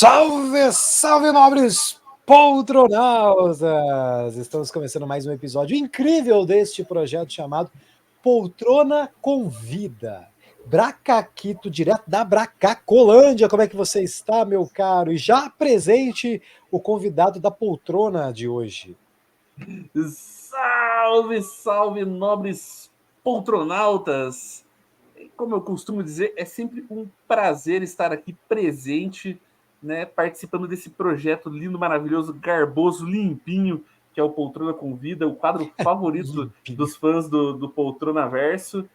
Salve, salve, nobres poltronautas! Estamos começando mais um episódio incrível deste projeto chamado Poltrona Convida. Bracaquito, direto da Bracacolândia. Como é que você está, meu caro? E já apresente o convidado da poltrona de hoje. Salve, salve, nobres poltronautas! Como eu costumo dizer, é sempre um prazer estar aqui presente, né, participando desse projeto lindo, maravilhoso, garboso, limpinho, que é o Poltrona Convida, o quadro favorito dos fãs do Poltronaverso.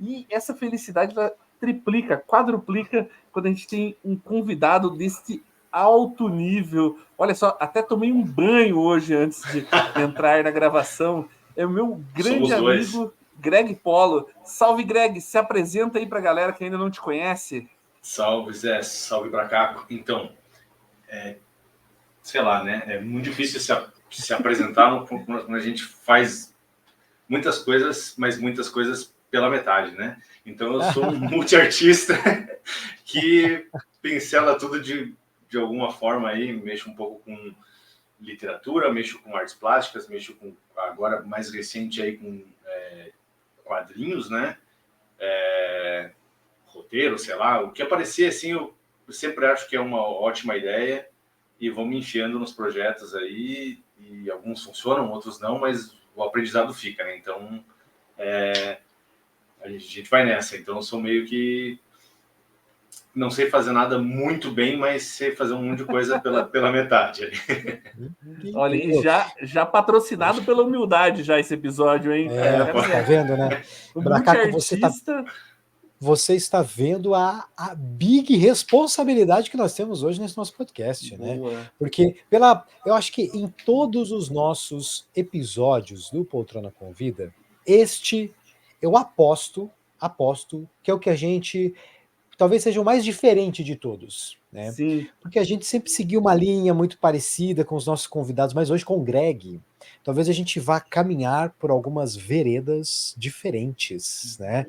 E essa felicidade triplica, quadruplica quando a gente tem um convidado desse alto nível. Olha só, até tomei um banho hoje antes de entrar na gravação. É o meu grande amigo Greg Polo. Salve, Greg, se apresenta aí pra galera que ainda não te conhece. Salve, Zé, salve Bracaco. Então, sei lá, né? É muito difícil se apresentar quando a gente faz muitas coisas, mas muitas coisas pela metade, né? Então, eu sou um multiartista que pincela tudo de alguma forma aí, mexo um pouco com literatura, mexo com artes plásticas, mexo com, agora mais recente aí, com quadrinhos, né? Roteiro, sei lá, o que aparecer assim, eu sempre acho que é uma ótima ideia e vou me enfiando nos projetos aí, e alguns funcionam, outros não, mas o aprendizado fica, né? Então, a gente vai nessa. Então, eu sou meio que não sei fazer nada muito bem, mas sei fazer um monte de coisa pela metade. Olha, e já patrocinado pela humildade já esse episódio, hein? Tá vendo, né? O Bracaco, multiartista... Você está vendo a big responsabilidade que nós temos hoje nesse nosso podcast, Boa. né? Porque eu acho que em todos os nossos episódios do Poltrona Convida, eu aposto que é o que a gente talvez seja o mais diferente de todos, né? Sim. Porque a gente sempre seguiu uma linha muito parecida com os nossos convidados, mas hoje com o Greg, talvez a gente vá caminhar por algumas veredas diferentes, né?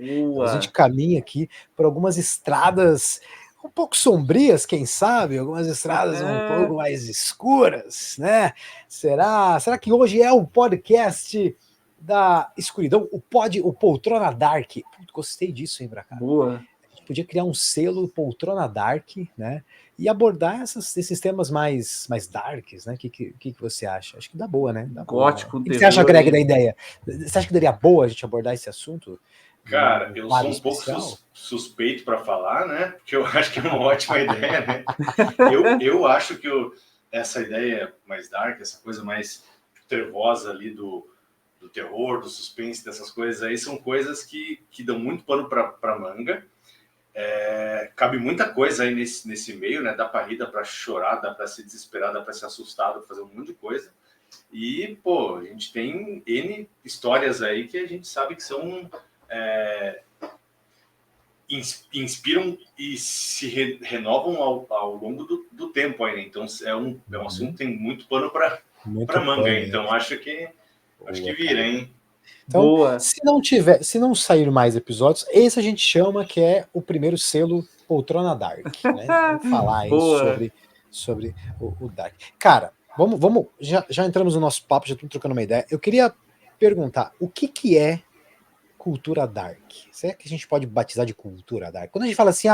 A gente caminha aqui por algumas estradas um pouco sombrias, quem sabe, algumas estradas um pouco mais escuras, né? Será que hoje é o podcast da escuridão, o Poltrona Dark? Gostei disso, hein, Bracaco? Boa. Podia criar um selo Poltrona Dark, né? E abordar esses temas mais darks, né? O que você acha? Acho que dá boa, né? Dá Gótico, boa. um O que você acha, terror, Greg, hein? da ideia? Você acha que daria boa a gente abordar esse assunto? Cara, eu sou um pouco especial? suspeito para falar, né? Porque eu acho que é uma ótima ideia, né? Eu acho que essa ideia mais dark, essa coisa mais trevosa ali do terror, do suspense, dessas coisas aí, são coisas que dão muito pano para manga. Cabe muita coisa aí nesse meio, né? Dá para rir, dá para chorar, dá para se desesperar, dá para se assustar, dá para fazer um monte de coisa. E, pô, a gente tem N histórias aí que a gente sabe que são... inspiram e se renovam ao longo do tempo aí, né? Então é um assunto que tem muito pano para manga, então acho que vira, hein? Então, Boa. se não sair mais episódios, esse a gente chama que é o primeiro selo Poltrona Dark, né? Vamos falar aí sobre o Dark. Cara, vamos já entramos no nosso papo, já estamos trocando uma ideia. Eu queria perguntar, o que é cultura dark? Será que a gente pode batizar de cultura dark? Quando a gente fala assim,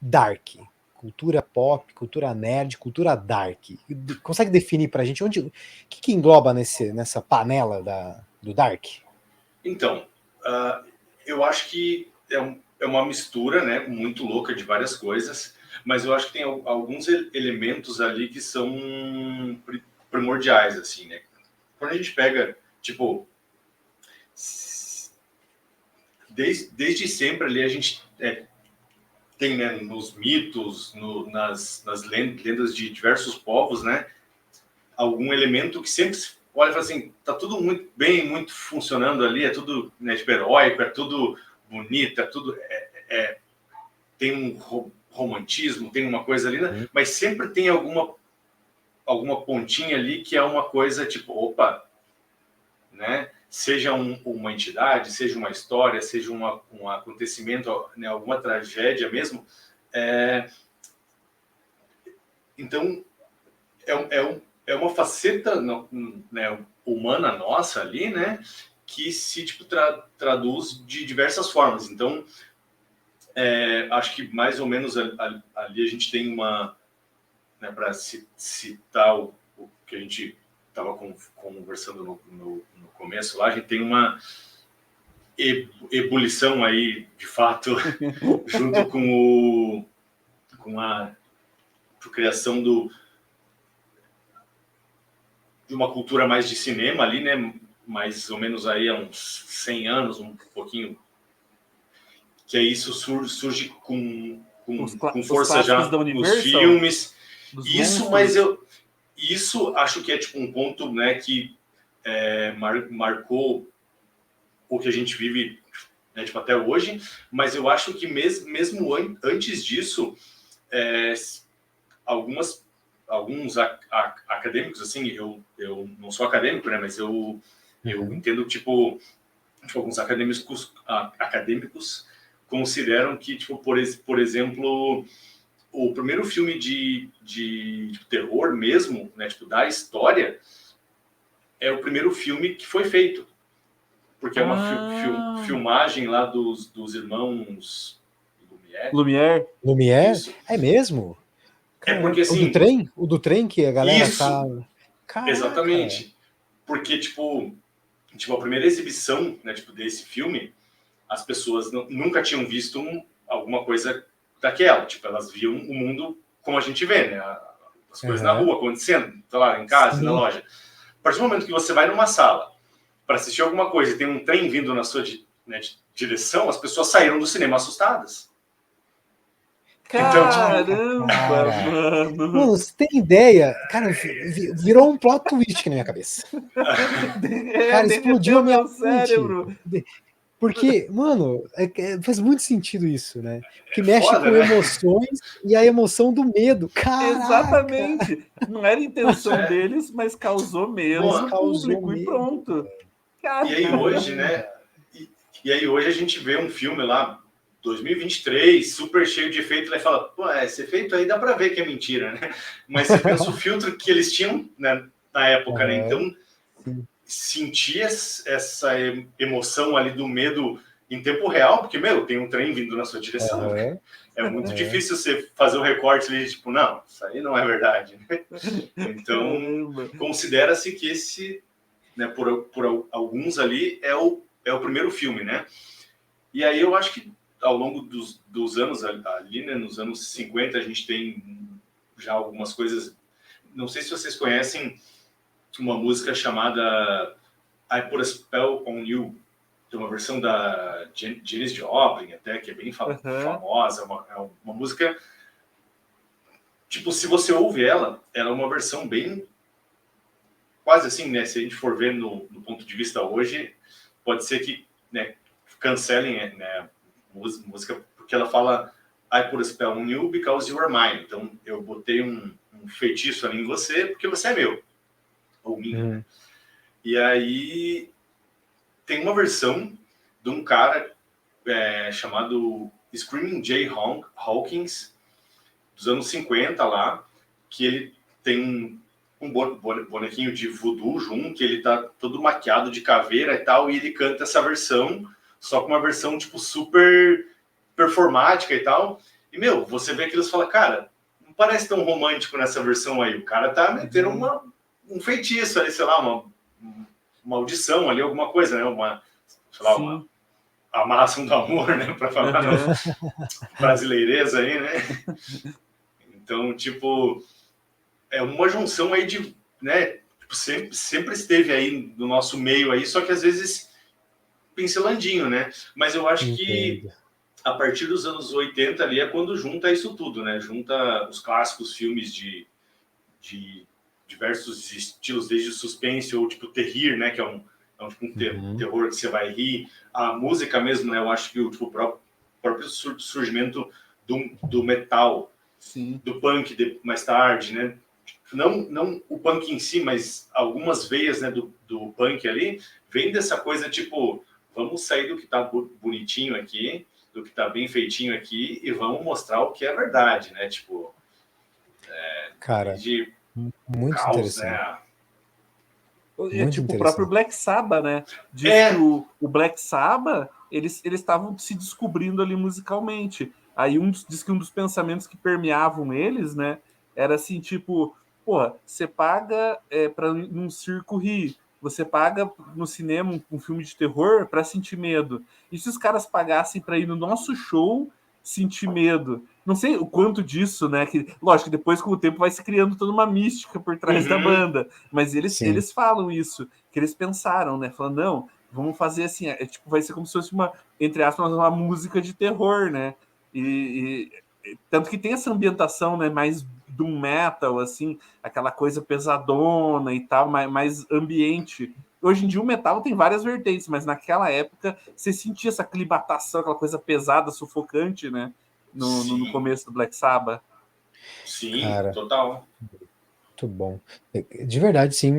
dark, cultura pop, cultura nerd, cultura dark, consegue definir pra gente o que engloba nessa panela do dark? Então, eu acho que é uma mistura, né, muito louca de várias coisas, mas eu acho que tem alguns elementos ali que são primordiais, assim, né? Quando a gente pega, tipo, desde sempre ali a gente tem, né, nos mitos, nas lendas de diversos povos, né, algum elemento que sempre olha e fala assim, tá tudo muito bem, muito funcionando ali, é tudo, né, tipo, heróico, é tudo bonito, é tudo... tem um romantismo, tem uma coisa ali, né? Mas sempre tem alguma pontinha ali que é uma coisa tipo, opa, né? Seja uma entidade, seja uma história, seja um acontecimento, né, alguma tragédia mesmo, Então, é uma faceta, né, humana nossa ali, né, que se tipo, traduz de diversas formas. Então, acho que mais ou menos ali a gente tem uma, né, para citar o que a gente estava conversando no começo lá, a gente tem uma ebulição aí, de fato, junto com a criação de uma cultura mais de cinema ali, né? Mais ou menos aí há uns 100 anos, um pouquinho, que aí isso surge com força já nos filmes. Isso, mas isso acho que é tipo um ponto, né, que marcou o que a gente vive, né, tipo, até hoje, mas eu acho que mesmo antes disso, alguns acadêmicos, assim, eu não sou acadêmico, né, mas eu entendo, tipo, alguns acadêmicos consideram que, tipo, por exemplo, o primeiro filme de terror mesmo, né, tipo, da história, é o primeiro filme que foi feito. Porque é uma filmagem lá dos irmãos Lumière. Lumière? É mesmo? Caramba. É porque assim... O do trem que a galera isso, tá... Caraca. Exatamente. Porque, tipo, a primeira exibição, né, tipo, desse filme, as pessoas nunca tinham visto alguma coisa daquela. Tipo, elas viam o mundo como a gente vê, né? As coisas na rua acontecendo, sei lá, em casa, na loja. A partir do momento que você vai numa sala para assistir alguma coisa e tem um trem vindo na sua direção, as pessoas saíram do cinema assustadas. Caramba, mano! Você tem ideia? Cara, virou um plot twist aqui na minha cabeça. Cara, explodiu a minha cérebro. Porque, mano, faz muito sentido isso, né? Que mexe com emoções e a emoção do medo. Caraca! Exatamente. Não era a intenção deles, mas causou medo no público e pronto. Caramba. E aí hoje, né? E aí hoje a gente vê um filme lá, 2023, super cheio de efeito, e fala, pô, esse efeito aí dá pra ver que é mentira, né? Mas você pensa o filtro que eles tinham, né, na época, né? Então, sentir essa emoção ali do medo em tempo real, porque, tem um trem vindo na sua direção, né? É muito difícil você fazer um recorte ali, tipo, não, isso aí não é verdade, né? Então, considera-se que esse, né, por alguns ali, é o primeiro filme, né? E aí eu acho que ao longo dos anos ali, né, nos anos 50, a gente tem já algumas coisas... Não sei se vocês conhecem uma música chamada I Put a Spell on You. Tem uma versão da Janis Joplin, até, que é bem famosa. É uma música... Tipo, se você ouve ela é uma versão bem... Quase assim, né? Se a gente for ver no ponto de vista hoje, pode ser que, né, cancelem, né, música, porque ela fala I put a spell on you because you are mine. Então, eu botei um feitiço ali em você porque você é meu. Ou minha. E aí, tem uma versão de um cara chamado Screaming Jay Hawkins, dos anos 50 lá, que ele tem um bonequinho de voodoo junto, que ele tá todo maquiado de caveira e tal, e ele canta essa versão, só com uma versão, tipo, super performática e tal. E, você vê aquilo e fala, cara, não parece tão romântico nessa versão aí. O cara tá metendo um feitiço ali, sei lá, uma audição ali, alguma coisa, né? Sei lá, uma amarração do amor, né? Pra falar brasileireza aí, né? Então, tipo, é uma junção aí de, né? Tipo, sempre esteve aí no nosso meio aí, só que às vezes pincelandinho, né? Mas eu acho que a partir dos anos 80 ali é quando junta isso tudo, né? Junta os clássicos filmes de diversos estilos, desde suspense ou tipo terrir, né? Que é tipo um terror que você vai rir. A música mesmo, né? Eu acho que o próprio surgimento do metal, do punk mais tarde, né? Não o punk em si, mas algumas veias, né, do punk ali, vem dessa coisa tipo, vamos sair do que tá bonitinho aqui, do que tá bem feitinho aqui, e vamos mostrar o que é verdade, né? Tipo, Cara, De muito caos, interessante. né? É Muito tipo o próprio interessante. Black Sabbath, né? Diz que o Black Sabbath, eles estavam se descobrindo ali musicalmente. Aí diz que um dos pensamentos que permeavam eles, né, era assim, tipo, porra, você paga para num circo rir, você paga no cinema um filme de terror para sentir medo. E se os caras pagassem para ir no nosso show sentir medo? Não sei o quanto disso, né? Que, lógico, depois com o tempo vai se criando toda uma mística por trás da banda. Mas Sim. eles falam isso, que eles pensaram, né? Falando, não, vamos fazer assim, tipo, vai ser como se fosse uma, entre aspas, uma música de terror, né? Tanto que tem essa ambientação, né, mais doom metal, assim, aquela coisa pesadona e tal, mais ambiente. Hoje em dia o metal tem várias vertentes, mas naquela época você sentia essa aclimatação, aquela coisa pesada, sufocante, né? No Sim, começo do Black Sabbath. sim, Cara, total. muito bom. De verdade, sim.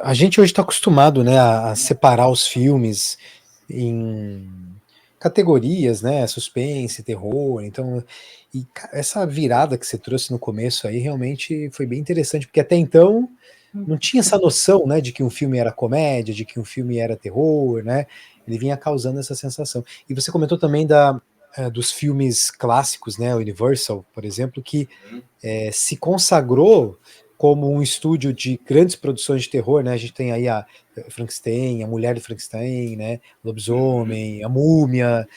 A gente hoje está acostumado, né, a separar os filmes em categorias, né? Suspense, terror. Então, essa virada que você trouxe no começo aí realmente foi bem interessante, porque até então não tinha essa noção, né, de que um filme era comédia, de que um filme era terror, né? Ele vinha causando essa sensação. E você comentou também dos filmes clássicos, né? Universal, por exemplo, que Uhum. se consagrou como um estúdio de grandes produções de terror, né? A gente tem aí a Frankenstein, a Mulher de Frankenstein, né? Lobisomem, a Múmia,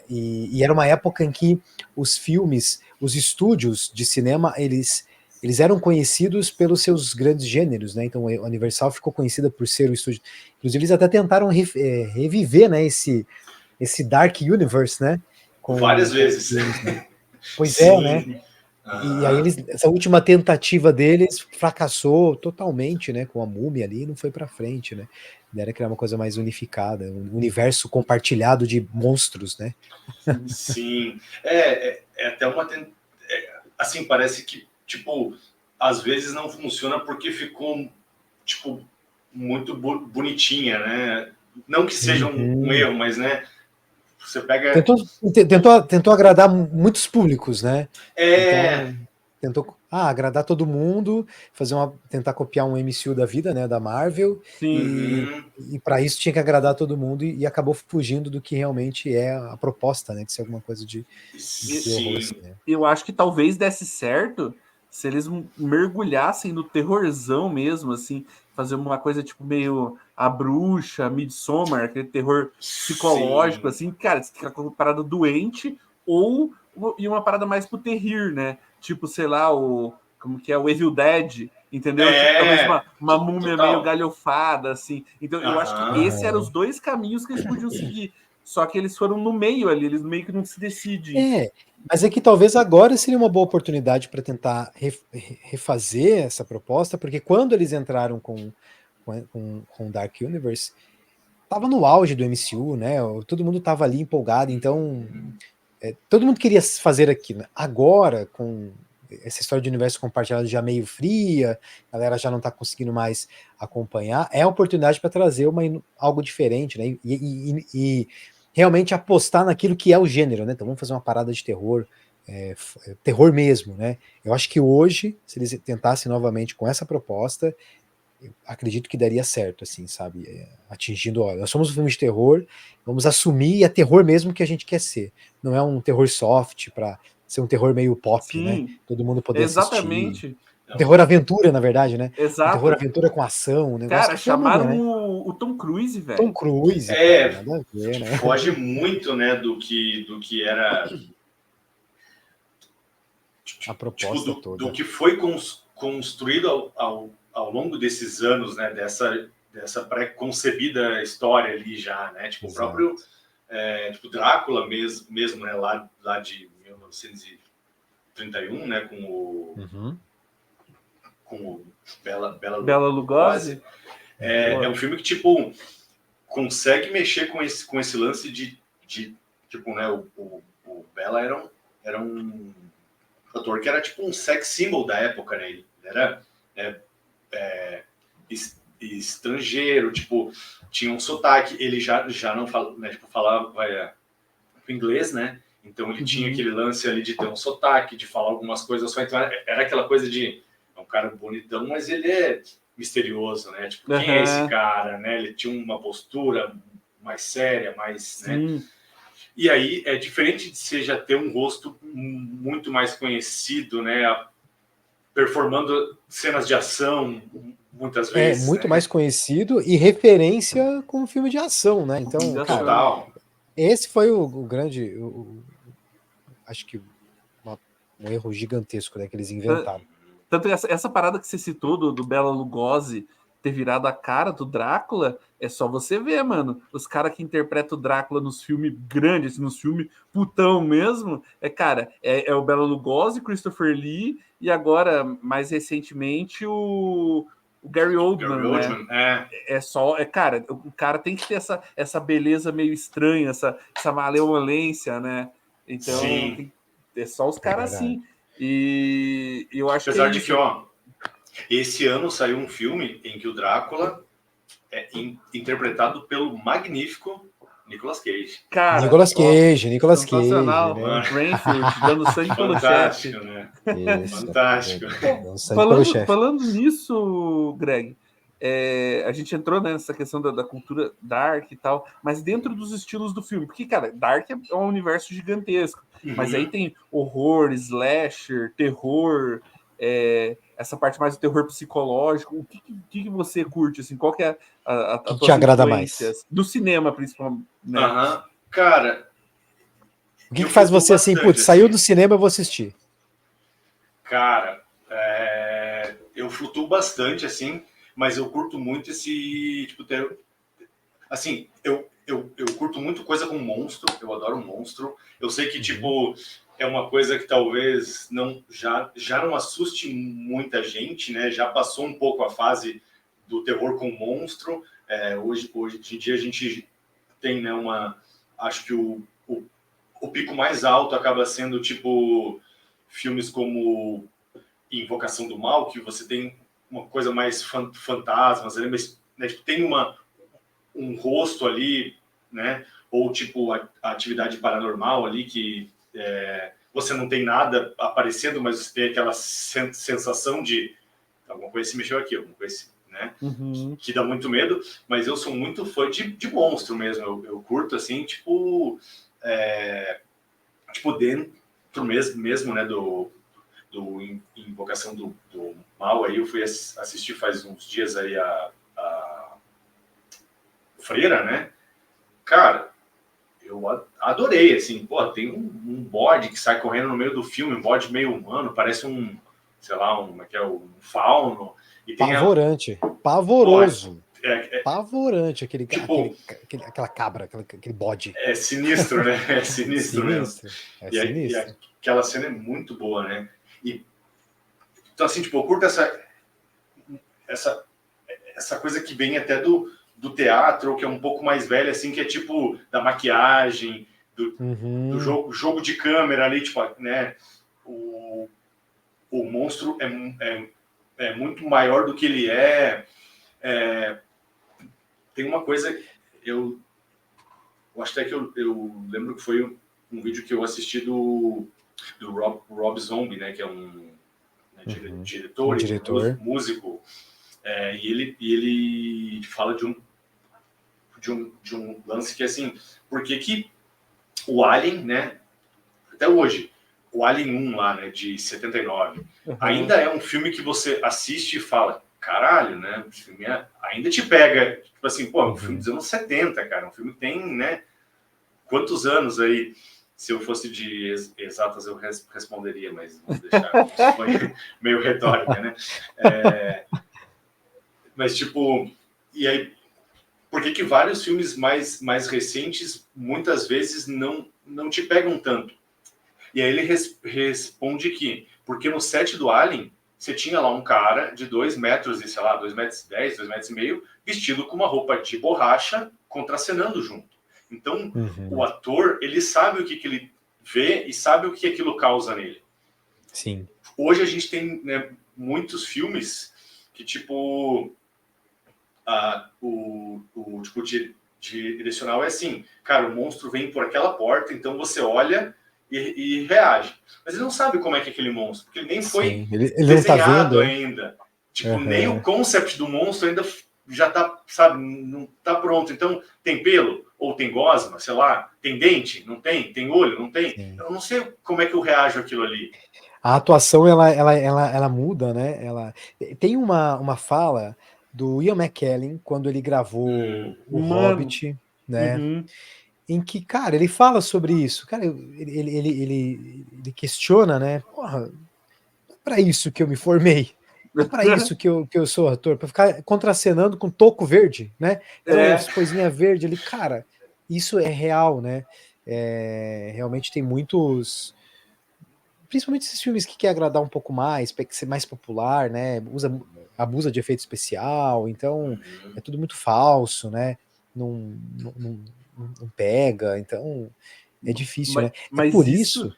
e era uma época em que os filmes, os estúdios de cinema, eles eram conhecidos pelos seus grandes gêneros, né? Então a Universal ficou conhecida por ser um estúdio. Inclusive eles até tentaram reviver, né? Esse Dark Universe, né? Várias Com vezes. filmes, né? Pois é, né? Sim. E aí Aham. essa última tentativa deles fracassou totalmente, né? Com a Múmia ali, e não foi para frente, né? Era criar uma coisa mais unificada, um universo compartilhado de monstros, né? Sim. É até uma. Assim, parece que, tipo, às vezes não funciona porque ficou, tipo, muito bonitinha, né? Não que seja um Uhum. erro, mas, né? Você pega. Tentou agradar muitos públicos, né? É. Então, tentou agradar todo mundo, tentar copiar um MCU da vida, né, da Marvel, Sim. Uhum. e para isso tinha que agradar todo mundo e acabou fugindo do que realmente é a proposta, né, de ser alguma coisa de horror, assim, Sim. né? Eu acho que talvez desse certo se eles mergulhassem no terrorzão mesmo, assim, fazer uma coisa tipo meio A Bruxa, Midsommar, aquele terror psicológico, Sim. assim, cara, você fica com uma parada doente ou e uma parada mais pro terrir, né? Tipo, sei lá, como que é, o Evil Dead, entendeu? Tipo, talvez É. uma múmia meio Total. galhofada, assim. Então, eu acho que Aham. esses eram os Aham. dois caminhos que eles podiam seguir. Só que eles foram no meio ali, eles meio que não se decidem. Mas é que talvez agora seria uma boa oportunidade para tentar refazer essa proposta, porque quando eles entraram com Dark Universe, tava no auge do MCU, né? Todo mundo tava ali empolgado, então todo mundo queria fazer aquilo. Agora, com essa história de universo compartilhado já meio fria, a galera já não tá conseguindo mais acompanhar, é a oportunidade para trazer algo diferente, né? E realmente apostar naquilo que é o gênero, né? Então vamos fazer uma parada de terror, terror mesmo, né? Eu acho que hoje, se eles tentassem novamente com essa proposta, eu acredito que daria certo, assim, sabe? Atingindo, ó, nós somos um filme de terror, vamos assumir, é terror mesmo que a gente quer ser. Não é um terror soft para ser um terror meio pop, né? Sim, Todo mundo poder assistir. exatamente. Um terror aventura, na verdade, né? Um terror Exato. aventura com ação, um negócio Cara, que foi a múmia, chamaram né? o Tom Cruise, Tom velho. Cruise, cara, É. nada a ver, Que né? foge muito, né, do que era. A Tipo, proposta do toda. que foi construído ao longo desses anos, né, dessa pré-concebida história ali já, né, tipo, o Exato. próprio tipo, Drácula mesmo, né, lá de 1931, né, Uhum. com o Bela Bela Lugosi, Lugosi. é um filme que, tipo, consegue mexer com esse lance de tipo, né, o Bela era um ator que era tipo um sex symbol da época, né? Ele era é, é, estrangeiro, tipo, tinha um sotaque, ele já não fala, né, tipo, falava inglês, né? Então ele tinha aquele lance ali de ter um sotaque, de falar algumas coisas só. Então era aquela coisa de é um cara bonitão, mas ele é misterioso, né? Tipo, quem é esse cara, né? Ele tinha uma postura mais séria, mais, né? E aí é diferente de você já ter um rosto muito mais conhecido, né? Performando cenas de ação muitas vezes. É muito né? mais conhecido e referência como filme de ação, né? Então, cara, Total. esse foi o grande, acho que um erro gigantesco, né, que eles inventaram. Tanto essa parada que você citou do Bela Lugosi ter virado a cara do Drácula, é só você ver, mano. Os caras que interpretam o Drácula nos filmes grandes, assim, nos filmes putão mesmo, é o Bela Lugosi, Christopher Lee e agora, mais recentemente, o Gary Oldman, né? Cara, o cara tem que ter essa beleza meio estranha, essa malevolência, né? Então, é só os caras assim. E eu acho Apesar que de que, ó, esse ano saiu um filme em que o Drácula é interpretado pelo magnífico Nicolas Cage. Cara, Nicolas Cage, sensacional. né? Rainfield, dando sangue pelo chefe. Fantástico, né? Isso, Fantástico. Falando nisso, Greg, a gente entrou nessa questão da cultura dark e tal, mas dentro dos estilos do filme, porque, cara, dark é um universo gigantesco, mas aí tem horror, slasher, terror, essa parte mais do terror psicológico. O que você curte, assim, qual que é a que te tuas agrada influências? mais? Do cinema, principalmente, né? Cara, o que faz você assim, putz, saiu do cinema, eu vou assistir? Cara, eu flutuo bastante, assim, mas eu curto muito esse, tipo, assim, eu curto muito coisa com monstro, eu adoro monstro. Eu sei que, tipo, é uma coisa que talvez já não assuste muita gente, né? Já passou um pouco a fase do terror com monstro. Hoje em dia a gente tem, né, acho que o pico mais alto acaba sendo, tipo, filmes como Invocação do Mal, que você tem uma coisa mais fantasmas, mas, né, tipo, tem um rosto ali, né? Ou tipo a atividade paranormal ali que você não tem nada aparecendo, mas você tem aquela sensação de alguma coisa se mexeu aqui, alguma coisa, né? Que dá muito medo. Mas eu sou muito fã de monstro mesmo. Eu curto assim, tipo dentro mesmo, né? Do Invocação do Mal. Aí eu fui assistir faz uns dias aí a Freira, né? Cara, eu adorei, assim, pô, tem um bode que sai correndo no meio do filme, um bode meio humano, parece sei lá, um fauno. E tem Pavorante, pavoroso. Pavorante, aquela cabra, aquele bode. É sinistro, né? É sinistro mesmo. Sinistro. E aquela cena é muito boa, né? Então, assim, tipo, eu curto essa coisa que vem até do teatro, que é um pouco mais velha, assim, que é tipo da maquiagem, do jogo de câmera ali, tipo, né? O monstro é muito maior do que ele é. Tem uma coisa, eu acho até que eu lembro que foi um vídeo que eu assisti do Rob Zombie, né? Que é um diretor e músico. E ele fala de um lance que, assim, por que o Alien, né, até hoje, o Alien 1 lá, né, de 79, ainda é um filme que você assiste e fala, caralho, né, o filme ainda te pega, tipo assim, pô, é um filme dos anos 70, cara, um filme que tem, né, quantos anos aí? Se eu fosse de exatas, eu responderia, mas vamos deixar, foi meio retórica, né? Mas, tipo, e aí, por que vários filmes mais recentes, muitas vezes, não te pegam tanto? E aí ele responde que, porque no set do Alien, você tinha lá um cara de 2 metros e, sei lá, 2,10 metros, 2,5 metros, vestido com uma roupa de borracha, contracenando junto. Então, o ator, ele sabe o que ele vê e sabe o que aquilo causa nele. Sim. Hoje a gente tem, né, muitos filmes que, tipo, o tipo direcional é assim, cara, o monstro vem por aquela porta, então você olha e reage. Mas ele não sabe como é que é aquele monstro, porque ele nem foi ele desenhado não tá vendo ainda. Tipo, nem o concept do monstro ainda já tá, sabe, não tá pronto. Então, tem pelo? Ou tem gosma? Sei lá. Tem dente? Não tem? Tem olho? Não tem? Sim. Eu não sei como é que eu reajo àquilo ali. A atuação, ela muda, né? Tem uma fala do Ian McKellen, quando ele gravou o Hobbit, né? Em que, cara, ele fala sobre isso. Cara, ele questiona, né? Porra, não é pra isso que eu me formei. Não é pra isso que eu sou ator, pra ficar contracenando com toco verde, né? Umas coisinhas verdes ali. Cara, isso é real, né? Realmente tem muitos... Principalmente esses filmes que quer agradar um pouco mais, para ser mais popular, né? Abusa de efeito especial, então é tudo muito falso, né? Não pega, então é difícil, né? Mas por isso.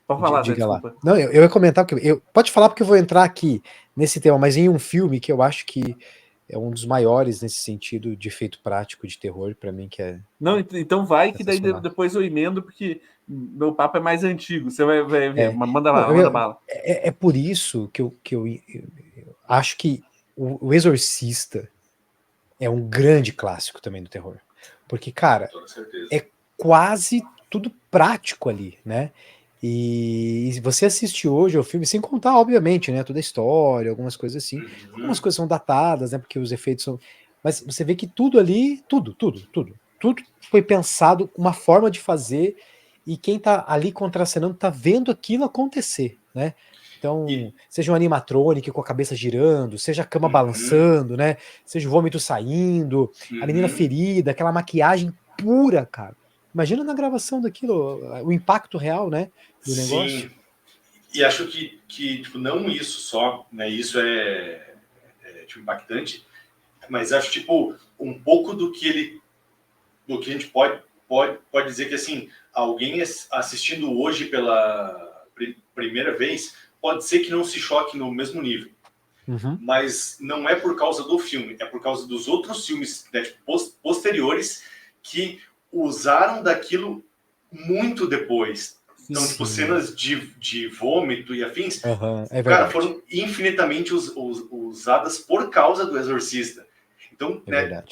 Pode falar, diga desculpa. Lá. Não, eu ia comentar, pode falar porque eu vou entrar aqui nesse tema, mas em um filme que eu acho que é um dos maiores nesse sentido de efeito prático de terror, para mim, que é... Não, então vai, que daí depois eu emendo, porque meu papo é mais antigo, você vai ver, manda lá, manda bala. É por isso que eu acho que o Exorcista é um grande clássico também do terror, porque, cara, é quase tudo prático ali, né? E você assiste hoje ao filme, sem contar, obviamente, né, toda a história, algumas coisas assim. Algumas coisas são datadas, né, porque os efeitos são... Mas você vê que tudo ali, tudo foi pensado, uma forma de fazer, e quem tá ali contracenando tá vendo aquilo acontecer, né? Então, seja um animatronic com a cabeça girando, seja a cama balançando, né? Seja o vômito saindo, a menina ferida, aquela maquiagem pura, cara. Imagina na gravação daquilo, o impacto real, né, do negócio. Sim, e acho que tipo, não isso só, né, isso é tipo, impactante, mas acho, tipo, um pouco do que a gente pode dizer que, assim, alguém assistindo hoje pela primeira vez, pode ser que não se choque no mesmo nível. Mas não é por causa do filme, é por causa dos outros filmes, né, tipo, posteriores, que usaram daquilo muito depois. Então, tipo, cenas de vômito e afins, cara, foram infinitamente usadas por causa do Exorcista. Então, né,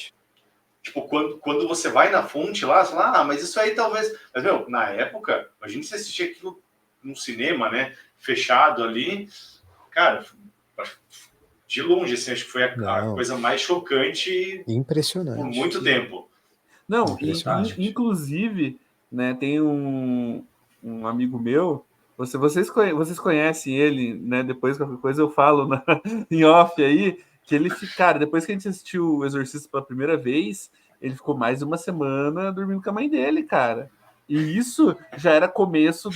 tipo, quando você vai na fonte lá, você fala, mas isso aí talvez... Mas, meu, na época, imagina você assistir aquilo num cinema, né, fechado ali, cara, de longe, assim, acho que foi a coisa mais chocante, impressionante, por muito tempo. Não, inclusive, né, tem um amigo meu, vocês conhecem ele, né? Depois qualquer coisa eu falo em off aí, que ele cara, depois que a gente assistiu o Exorcista pela primeira vez, ele ficou mais de uma semana dormindo com a mãe dele, cara. E isso já era começo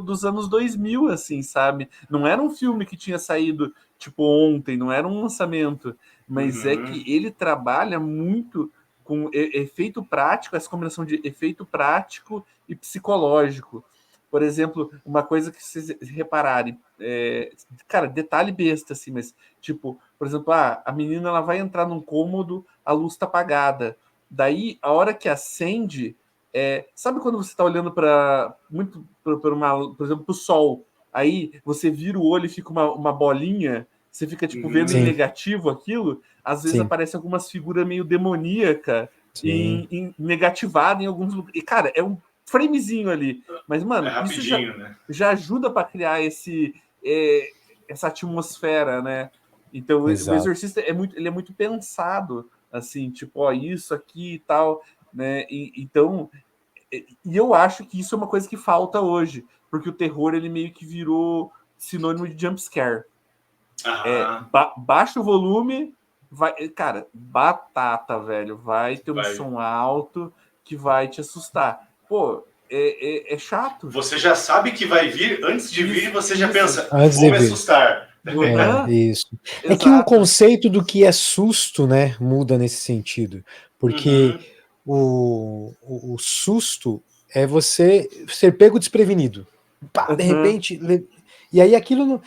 dos anos 2000, assim, sabe? Não era um filme que tinha saído, tipo, ontem, não era um lançamento, mas é que ele trabalha muito com efeito prático, essa combinação de efeito prático e psicológico. Por exemplo, uma coisa que vocês repararem, cara, detalhe besta, assim, mas, tipo, por exemplo, a menina ela vai entrar num cômodo, a luz está apagada. Daí, a hora que acende, sabe quando você está olhando para por exemplo, para o sol, aí você vira o olho e fica uma bolinha, você fica, tipo, vendo em negativo aquilo, às vezes aparecem algumas figuras meio demoníacas e negativada em alguns lugares. E, cara, é um framezinho ali. Mas, mano, isso já ajuda para criar essa atmosfera, né? Então, o Exorcista ele é muito pensado, assim, tipo, isso aqui e tal, né? Então, e eu acho que isso é uma coisa que falta hoje, porque o terror, ele meio que virou sinônimo de jumpscare. Baixa o volume, vai, cara, batata, velho, vai ter um som alto que vai te assustar. Pô, é chato. Você já sabe que vai vir, antes de vir, você já pensa, vou me assustar. Isso. É que o conceito do que é susto, né, muda nesse sentido, porque o susto é você ser pego desprevenido. Pá, de repente, e aí aquilo...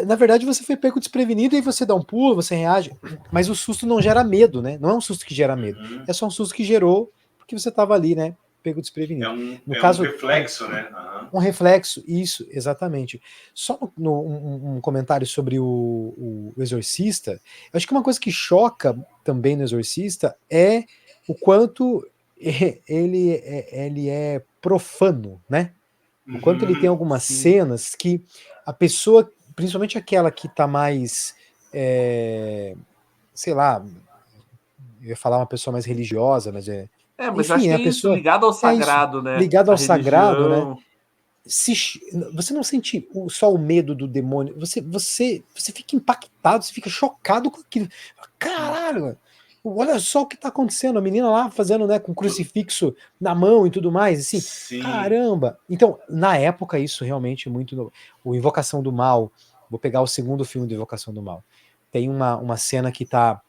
Na verdade, você foi pego desprevenido e aí você dá um pulo, você reage, mas o susto não gera medo, né? Não é um susto que gera medo, é só um susto que gerou porque você estava ali, né? pego desprevenido. No caso, um reflexo, né? Um reflexo, isso, exatamente. Só um comentário sobre o Exorcista. Eu acho que uma coisa que choca também no Exorcista é o quanto ele é profano, né? O quanto ele tem algumas cenas que a pessoa, principalmente aquela que tá mais, sei lá, eu ia falar uma pessoa mais religiosa, mas mas eu acho enfim, que a é isso, pessoa ligado ao sagrado, né? ligado ao sagrado, né? Religião. Você não sente só o medo do demônio, você fica impactado, você fica chocado com aquilo. Caralho, olha só o que tá acontecendo, a menina lá fazendo, né, com crucifixo na mão e tudo mais, assim, Sim. Caramba. Então, na época, isso realmente muito... O Invocação do Mal, vou pegar o segundo filme do Invocação do Mal, tem uma cena que tá...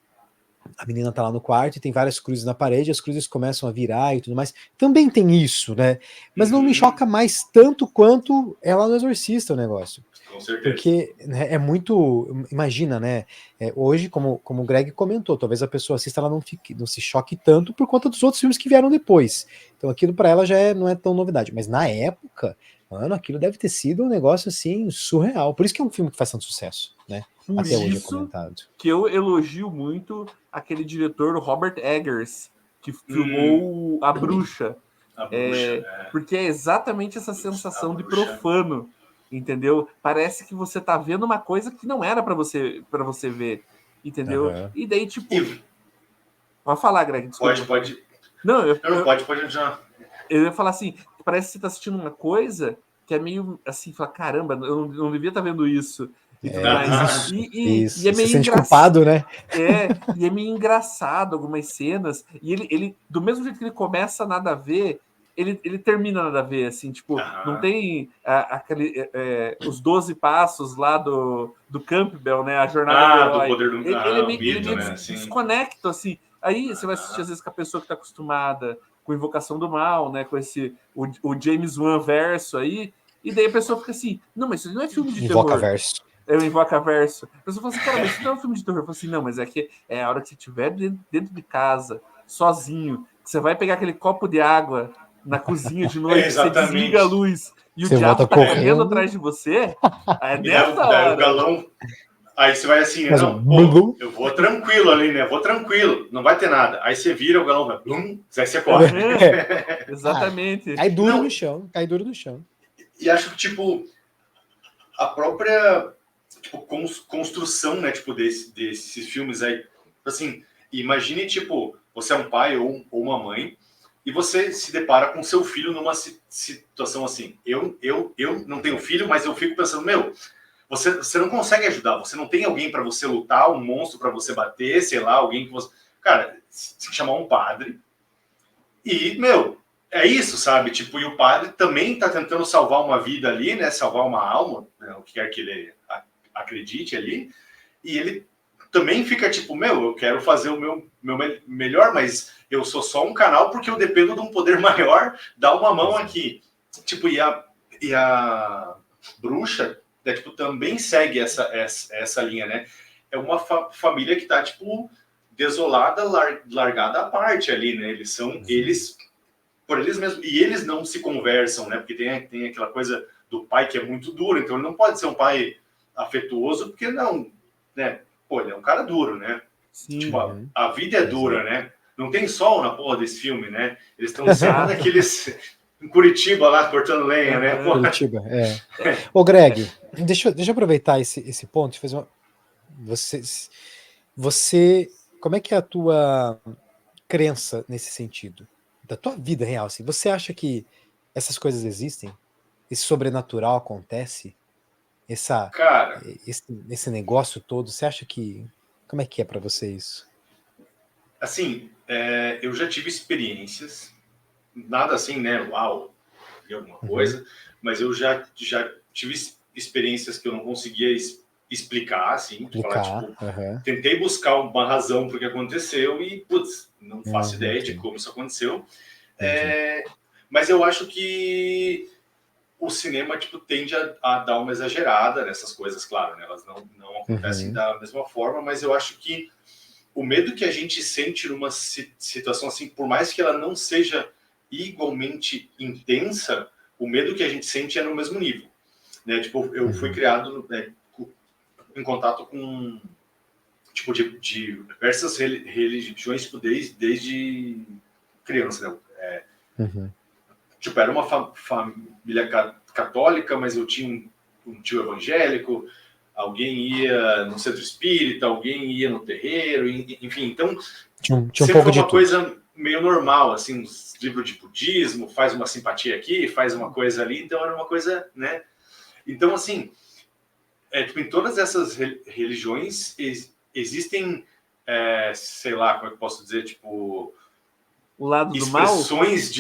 A menina tá lá no quarto e tem várias cruzes na parede, as cruzes começam a virar e tudo mais. Também tem isso, né? Mas não me choca mais tanto quanto ela no Exorcista, o negócio. Com certeza. Porque, né, é muito... Imagina, né? Hoje, como o Greg comentou, talvez a pessoa assista, ela não se choque tanto por conta dos outros filmes que vieram depois. Então aquilo pra ela já não é tão novidade. Mas na época, mano, aquilo deve ter sido um negócio assim surreal. Por isso que é um filme que faz tanto sucesso, né? Por Até hoje é isso comentado. que eu elogio muito aquele diretor, Robert Eggers, que filmou A Bruxa. Porque é exatamente essa sensação de profano, entendeu? Parece que você tá vendo uma coisa que não era para você ver, entendeu? E daí, tipo... Pode falar, Greg, desculpa. Pode. Não, pode já. Eu ia falar assim, parece que você tá assistindo uma coisa que é meio assim, fala, caramba, eu não devia estar vendo isso. E tudo mais. Isso. E é meio se sente culpado, né? E é meio engraçado algumas cenas. E ele, do mesmo jeito que ele começa nada a ver, ele termina nada a ver, assim, tipo, não tem os 12 passos lá do Campbell, né? A jornada do herói. Do poder do Ele é meio né? desconecta, assim. Aí você vai assistir, às vezes, com a pessoa que tá acostumada com Invocação do Mal, né? Com o James Wan verso aí. E daí a pessoa fica assim, não, mas isso não é filme de terror. Verso. É o Invocaverso. A pessoa fala assim, cara, mas isso não é um filme de terror. Eu falo assim, não, mas é que é a hora que você estiver dentro de casa, sozinho, que você vai pegar aquele copo de água na cozinha de noite, você desliga a luz e o diabo tá correndo atrás de você, é nessa hora. O galão... Aí você vai assim, eu vou tranquilo ali, né? Vou tranquilo, não vai ter nada. Aí você vira, o galão vai, aí você corre. Exatamente. Cai duro no chão. E acho que, tipo, a própria construção, né, tipo, desses filmes aí, assim, imagine, tipo, você é um pai ou uma mãe e você se depara com seu filho numa situação assim. Eu não tenho filho, mas eu fico pensando, você não consegue ajudar, você não tem alguém para você lutar, um monstro para você bater, sei lá, alguém que você... Cara, se chamar um padre e, é isso, sabe? Tipo, e o padre também tá tentando salvar uma vida ali, né? Salvar uma alma, né? O que quer que ele acredite ali. E ele também fica tipo, eu quero fazer o meu melhor, mas eu sou só um canal porque eu dependo de um poder maior, dá uma mão aqui. Tipo, e a bruxa, né, tipo, também segue essa linha, né? É uma família que tá, tipo, desolada, largada à parte ali, né? Eles são... por eles mesmos, e eles não se conversam, né? Porque tem aquela coisa do pai que é muito duro, então ele não pode ser um pai afetuoso, porque não, né? Pô, ele é um cara duro, né? Sim. Tipo, a vida é dura, né? Não tem sol na porra desse filme, né? Eles estão sempre naqueles... em Curitiba lá, cortando lenha, né? Porra. Curitiba, Ô, Greg, deixa eu aproveitar esse ponto e fazer uma... Você... Como é que é a tua crença nesse sentido? Da tua vida real, assim. Você acha que essas coisas existem? Esse sobrenatural acontece? Cara, esse negócio todo, você acha que... Como é que é pra você isso? Assim, eu já tive experiências, nada assim, né? Uau, de alguma coisa, mas eu já tive experiências que eu não conseguia explicar, assim, falar, tipo, tentei buscar uma razão para o que aconteceu e, putz, não faço ideia de como isso aconteceu. Mas eu acho que o cinema, tipo, tende a dar uma exagerada nessas coisas, claro, né? Elas não acontecem da mesma forma, mas eu acho que o medo que a gente sente numa situação assim, por mais que ela não seja igualmente intensa, o medo que a gente sente é no mesmo nível, né? Tipo, eu fui criado em contato com tipo de diversas religiões, tipo, desde criança, né? Tipo, era uma família católica, mas eu tinha um tio evangélico, alguém ia no centro espírita, alguém ia no terreiro, enfim, então tinha um sempre pouco foi de uma tudo. coisa meio normal, assim, uns livros de budismo, faz uma simpatia aqui, faz uma coisa ali, então era uma coisa, né? Então, assim, tipo, em todas essas religiões existem, sei lá, como é que eu posso dizer, tipo, o lado do expressões mal?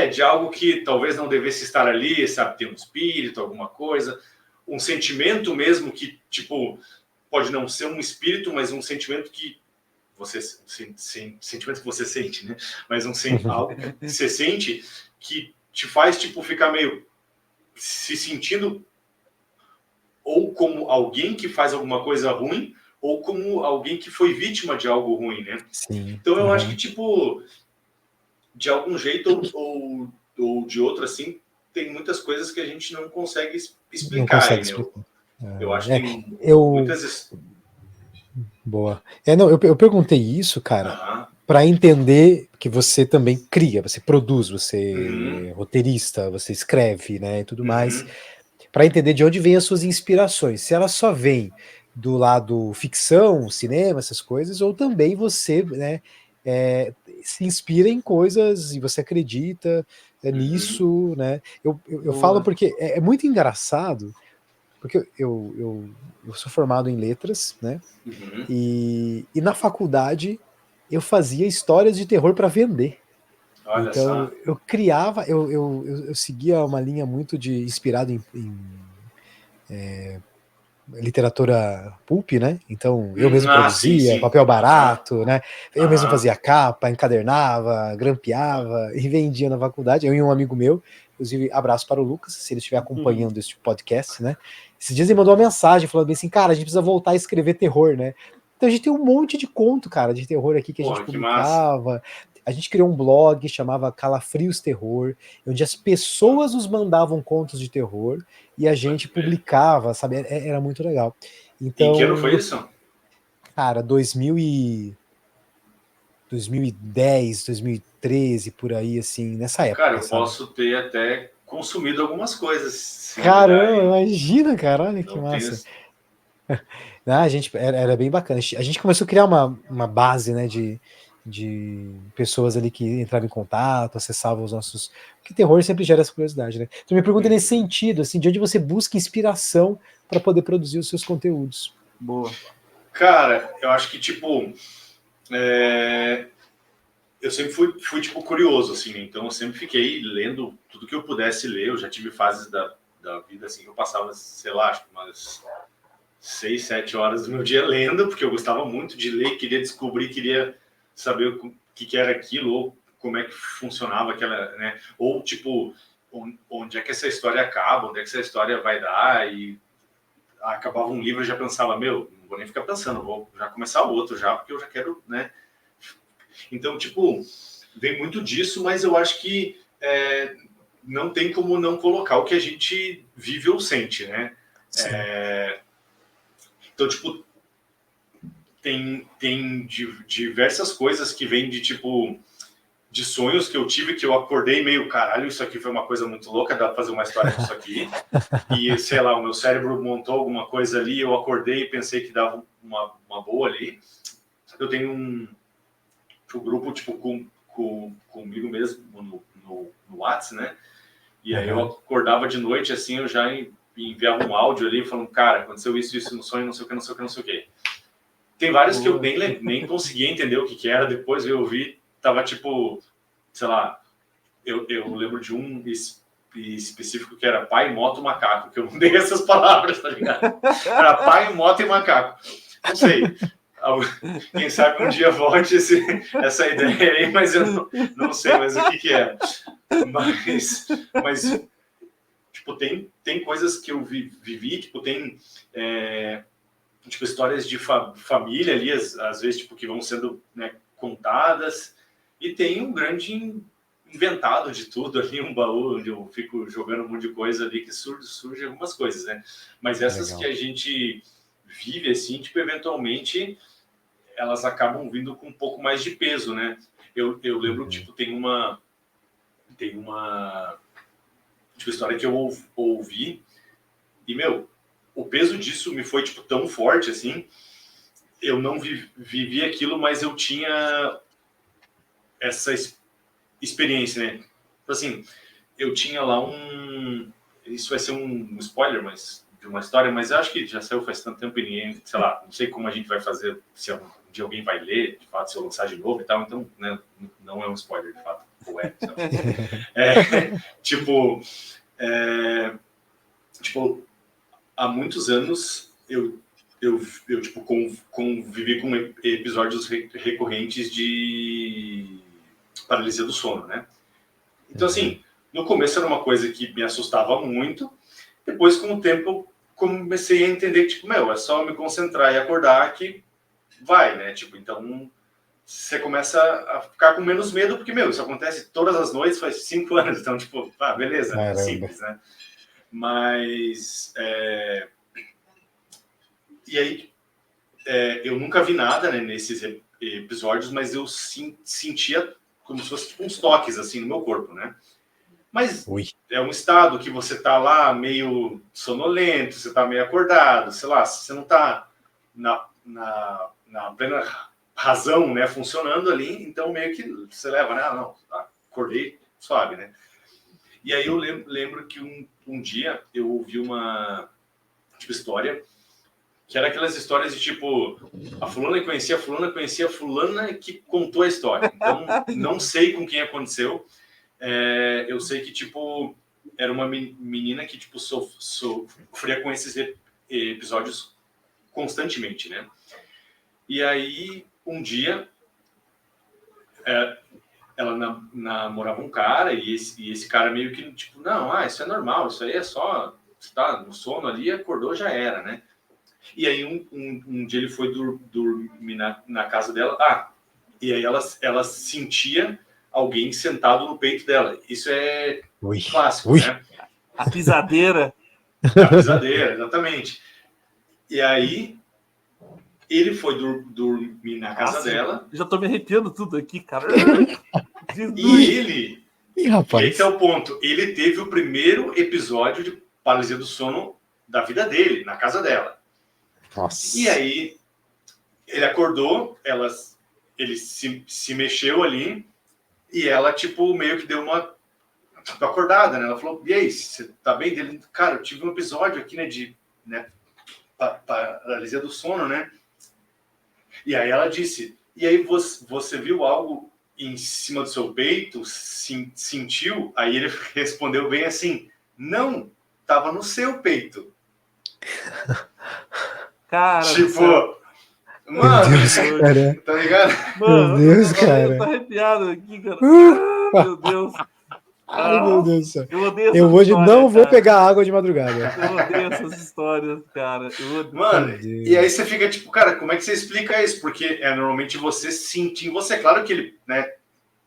de algo que talvez não devesse estar ali, sabe, tem um espírito, alguma coisa, um sentimento mesmo que, tipo, pode não ser um espírito, mas um sentimento que você sentimento que você sente, né? Mas algo que você sente que te faz, tipo, ficar meio se sentindo ou como alguém que faz alguma coisa ruim ou como alguém que foi vítima de algo ruim, né? Sim. Então eu acho que, tipo, de algum jeito ou de outro, assim, tem muitas coisas que a gente não consegue explicar. Não consegue aí, né? explicar. Eu acho que tem Eu... muitas... Boa. Não, eu perguntei isso, cara, Aham. para entender que você também cria, você produz, você Uhum. é roteirista, você escreve, né, e tudo mais, Uhum. para entender de onde vêm as suas inspirações. Se elas só vêm do lado ficção, cinema, essas coisas, ou também você, né, se inspira em coisas e você acredita nisso, né? Eu falo Boa. porque é muito engraçado, porque eu sou formado em letras, né? Uhum. E na faculdade eu fazia histórias de terror para vender. Olha Então só. eu criava, eu seguia uma linha muito inspirado em literatura pulp, né? Então eu mesmo Sim, produzia sim. papel Aham. barato, né? Eu mesmo Aham. fazia capa, encadernava, grampeava e vendia na faculdade. Eu e um amigo meu, inclusive abraço para o Lucas, se ele estiver acompanhando este podcast, né? Esses dias ele mandou uma mensagem falando assim, cara, a gente precisa voltar a escrever terror, né? Então a gente tem um monte de conto, cara, de terror aqui que a gente Porra, que massa. publicava. A gente criou um blog, chamava Calafrios Terror, onde as pessoas nos mandavam contos de terror e a gente Pode crer. publicava, sabe? Era muito legal. Em que ano Então, foi isso? cara, 2010, 2013, por aí, assim, nessa Cara, época, eu sabe? posso ter até consumido algumas coisas, se duvidar, Caramba, hein? imagina, cara, olha que Não tenho... massa. A gente, era bem bacana. A gente começou a criar uma base, né, de pessoas ali que entravam em contato, acessavam os nossos... Porque terror sempre gera essa curiosidade, né? Então, minha pergunta é nesse sentido, assim, de onde você busca inspiração para poder produzir os seus conteúdos? Boa. Cara, eu acho que, tipo... Eu sempre fui, tipo, curioso, assim, então eu sempre fiquei lendo tudo que eu pudesse ler. Eu já tive fases da vida, assim, que eu passava, sei lá, acho que umas 6, 7 horas do meu dia lendo, porque eu gostava muito de ler, queria descobrir, queria saber o que era aquilo, ou como é que funcionava aquela, né? Ou, tipo, onde é que essa história acaba, onde é que essa história vai dar, e acabava um livro e já pensava, meu, não vou nem ficar pensando, vou já começar o outro já, porque eu já quero, né? Então, tipo, vem muito disso, mas eu acho que não tem como não colocar o que a gente vive ou sente, né? Então, tipo, tem diversas coisas que vêm de, tipo, de sonhos que eu tive, que eu acordei meio, caralho, isso aqui foi uma coisa muito louca, dá pra fazer uma história disso aqui. E, sei lá, o meu cérebro montou alguma coisa ali, eu acordei e pensei que dava uma boa ali. Eu tenho um grupo, tipo, comigo mesmo no WhatsApp, né? E aí eu acordava de noite, assim, eu já enviava um áudio ali, falando, cara, aconteceu isso no sonho, não sei o que, não sei o que, não sei o que. Tem vários que eu nem conseguia entender o que era, depois eu ouvi, tava tipo, sei lá, eu lembro de um específico que era pai, moto, macaco, que eu mudei essas palavras, tá ligado? Era pai, moto e macaco. Não sei. Quem sabe um dia volte essa ideia aí, mas eu não sei mais o que é. Mas tipo, tem coisas que eu vivi, tipo, tem tipo, histórias de família ali, às vezes, tipo, que vão sendo, né, contadas, e tem um grande inventado de tudo ali, um baú onde eu fico jogando um monte de coisa ali que surge algumas coisas, né? Mas essas Legal. que a gente vive assim, tipo, eventualmente elas acabam vindo com um pouco mais de peso, né? Eu lembro, tipo, tem uma tipo, história que eu ouvi e, meu, o peso disso me foi, tipo, tão forte, assim, eu não vivi aquilo, mas eu tinha essa experiência, né? Tipo assim, eu tinha lá isso vai ser um spoiler, mas de uma história, mas eu acho que já saiu faz tanto tempo e ninguém, sei lá, não sei como a gente vai fazer, se um dia alguém vai ler, de fato, se eu lançar de novo e tal, então, né, não é um spoiler, de fato, ou é, tipo, tipo, há muitos anos eu tipo, convivi com episódios recorrentes de paralisia do sono, né? Então, assim, no começo era uma coisa que me assustava muito, depois, com o tempo, eu comecei a entender que, tipo, meu, é só me concentrar e acordar que vai, né? Tipo, então, você começa a ficar com menos medo, porque, meu, isso acontece todas as noites, faz 5 anos, então, tipo, beleza, é simples, né? Mas, e aí, eu nunca vi nada, né, nesses episódios, mas eu sentia como se fosse tipo, uns toques, assim, no meu corpo, né? Mas é um estado que você tá lá meio sonolento, você tá meio acordado, sei lá, você não tá na plena razão, né, funcionando ali, então meio que você leva, né, não, acordei suave, né? E aí eu lembro que um dia eu ouvi uma, tipo, história, que era aquelas histórias de tipo, a fulana conhecia a fulana que contou a história. Então, não sei com quem aconteceu, eu sei que, tipo, era uma menina que, tipo, sofria com esses episódios constantemente, né? E aí, um dia, ela namorava um cara e esse cara meio que, tipo, não, isso é normal, isso aí é só, você tá no sono ali, acordou, já era, né? E aí, um dia ele foi dormir na casa dela, e aí ela sentia alguém sentado no peito dela. Isso é clássico, né? A pisadeira. A pisadeira, exatamente. E aí, ele foi dormir na casa dela. Já tô me arrepiando tudo aqui, cara. E rapaz. aí que é o ponto. Ele teve o primeiro episódio de paralisia do sono da vida dele, na casa dela. Nossa. E aí, ele acordou, ele se mexeu ali, e ela, tipo, meio que deu uma acordada, né? Ela falou, e aí, você tá bem? Ele, cara, eu tive um episódio aqui, né, de paralisia do sono, né? E aí ela disse, e aí você viu algo em cima do seu peito? Sentiu? Aí ele respondeu bem assim, não, tava no seu peito. Cara, tipo, Meu mano, Deus, cara. tá ligado? Mano, Meu Deus, eu cara. tô arrepiado aqui, cara. Meu Deus. Ai, meu Deus do céu. Eu odeio essas Eu histórias, não vou cara. pegar água de madrugada. Eu odeio essas histórias, cara. Mano, e aí você fica tipo, cara, como é que você explica isso? Porque normalmente você sentir em você. Claro que ele, né,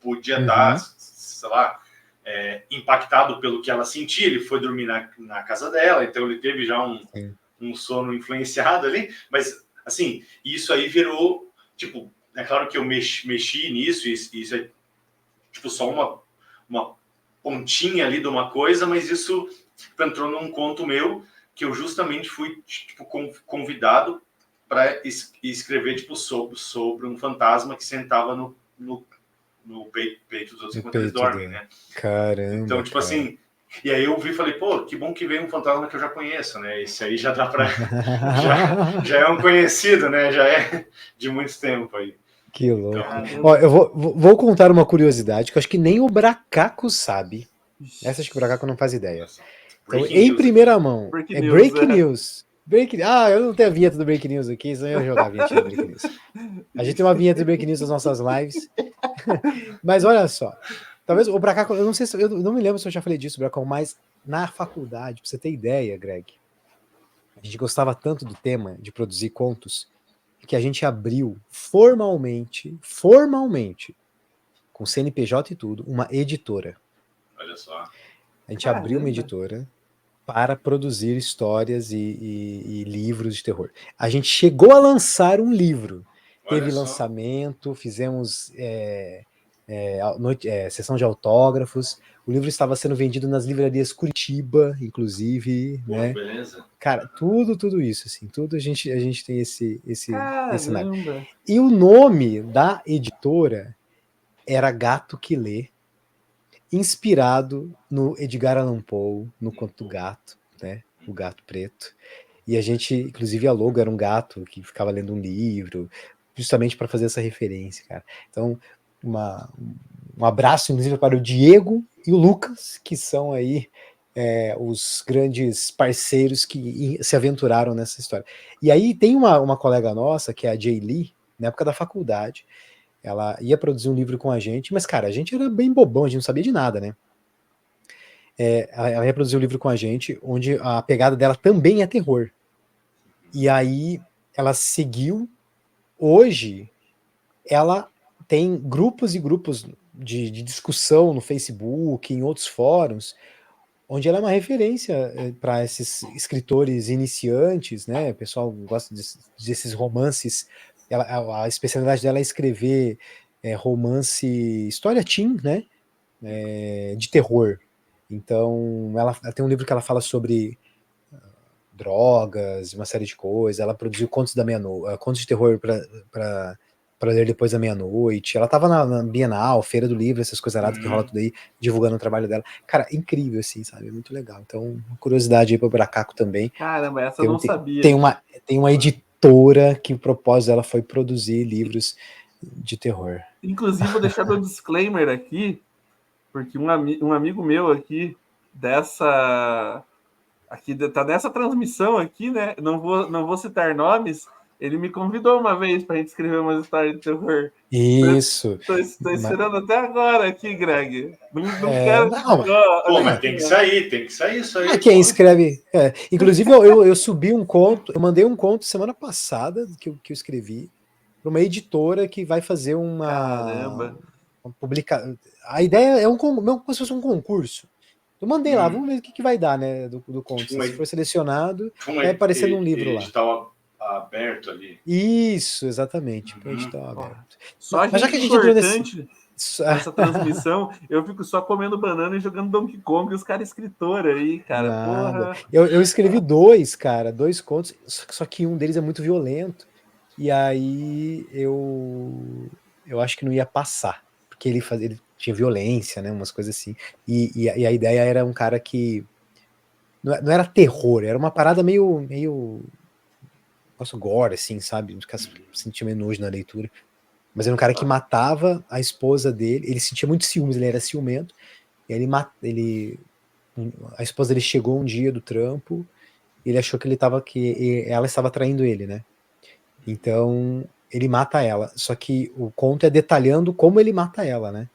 podia estar, sei lá, impactado pelo que ela sentia. Ele foi dormir na casa dela, então ele teve já um sono influenciado ali. Mas, assim, isso aí virou, tipo, é claro que eu mexi nisso, e isso é, tipo, só uma pontinha ali de uma coisa, mas isso entrou num conto meu que eu justamente fui, tipo, convidado para escrever, tipo, sobre um fantasma que sentava no peito dos outros enquanto eles dormem, né? Caramba, então, tipo, cara. assim, e aí eu vi e falei, pô, que bom que veio um fantasma que eu já conheço, né? Esse aí já dá pra... já é um conhecido, né? Já é de muito tempo aí. Que louco. Então... Ó, eu vou contar uma curiosidade que eu acho que nem o Bracaco sabe. Essa acho que o Bracaco não faz ideia. Então, em primeira mão, é Break News. Eu não tenho a vinheta do Break News aqui, senão eu ia jogar a vinheta do Break News. A gente tem uma vinheta do Break News nas nossas lives. Mas olha só. Talvez o Bracaco, eu não sei se eu não me lembro se eu já falei disso, Bracaco, mas na faculdade, pra você ter ideia, Greg, a gente gostava tanto do tema de produzir contos que a gente abriu formalmente, com CNPJ e tudo, uma editora. Olha só. A gente Caramba. abriu uma editora para produzir histórias e livros de terror. A gente chegou a lançar um livro. Olha Teve só. lançamento, fizemos sessão de autógrafos. O livro estava sendo vendido nas livrarias Curitiba, inclusive, Pô, né? beleza. Cara, tudo isso, assim, tudo a gente tem esse cenário. Caramba. E o nome da editora era Gato que Lê, inspirado no Edgar Allan Poe, no conto do gato, né? O Gato Preto. E a gente, inclusive, a logo era um gato que ficava lendo um livro, justamente para fazer essa referência, cara. Então, um abraço, inclusive, para o Diego e o Lucas, que são aí os grandes parceiros que se aventuraram nessa história. E aí tem uma colega nossa, que é a Jay Lee, na época da faculdade, ela ia produzir um livro com a gente, mas, cara, a gente era bem bobão, a gente não sabia de nada, né? Ela ia produzir um livro com a gente, onde a pegada dela também é terror. E aí ela seguiu. Hoje, ela tem grupos e grupos de discussão no Facebook, em outros fóruns, onde ela é uma referência para esses escritores iniciantes, né? O pessoal gosta desses romances. A especialidade dela é escrever romance, história teen, né? De terror. Então, ela tem um livro que ela fala sobre drogas, uma série de coisas. Ela produziu contos da meia-noite, contos de terror para ler depois da meia-noite. Ela tava na Bienal, Feira do Livro, essas coisas aradas que rola tudo aí, divulgando o trabalho dela. Cara, incrível, assim, sabe? Muito legal. Então, uma curiosidade aí pro Bracaco também. Caramba, essa eu não sabia. Tem uma editora que o propósito dela foi produzir livros de terror. Inclusive, vou deixar meu disclaimer aqui, porque um amigo meu aqui tá nessa transmissão aqui, né? Não vou citar nomes. Ele me convidou uma vez pra gente escrever uma história de terror. Isso. Tô esperando até agora aqui, Greg. Não quero. Não, pô, mas tem que sair isso aí. Quem escreve. Inclusive, eu subi um conto, eu mandei um conto semana passada que eu escrevi para uma editora que vai fazer uma publicação. A ideia é como se fosse um concurso. Eu mandei lá, vamos ver o que vai dar, né, do conto. Se for selecionado, vai aparecer num livro lá. Edital aberto ali. Isso, exatamente, edital aberto. Só mas já que a gente entrou nessa transmissão, eu fico só comendo banana e jogando Donkey Kong e os caras escritor aí, cara. Porra. Eu escrevi dois contos, só que um deles é muito violento. E aí eu acho que não ia passar, porque ele tinha violência, né, umas coisas assim. E a ideia era um cara que não era terror, era uma parada meio nossa, gore, assim, sabe? Sentia meio nojo na leitura. Mas era um cara que matava a esposa dele, ele sentia muito ciúmes, ele era ciumento, e aí a esposa dele chegou um dia do trampo, e ele achou que ela estava traindo ele, né? Então, ele mata ela, só que o conto é detalhando como ele mata ela, né?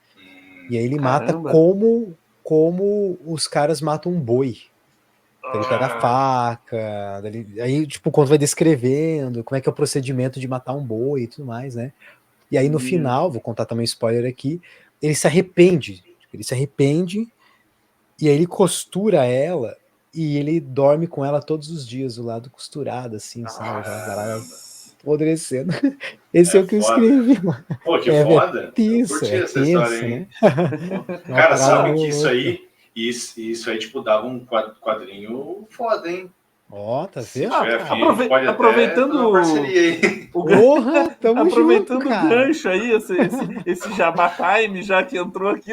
E aí ele mata como os caras matam um boi. Então ele pega a faca, aí tipo, o conto vai descrevendo como é que é o procedimento de matar um boi e tudo mais, né? E aí no final, vou contar também um spoiler aqui, ele se arrepende, e aí ele costura ela e ele dorme com ela todos os dias, do lado costurado, assim, sabe? Aquela parada apodrecendo. Esse é o que eu escrevi, mano. Pô, que foda. Tenso, curti essa história, hein? Né? Cara, sabe que isso aí, tipo, dava um quadrinho foda, hein? Ó, tá vendo? Aproveitando aproveitando o gancho aí, esse Jabá Time, já que entrou aqui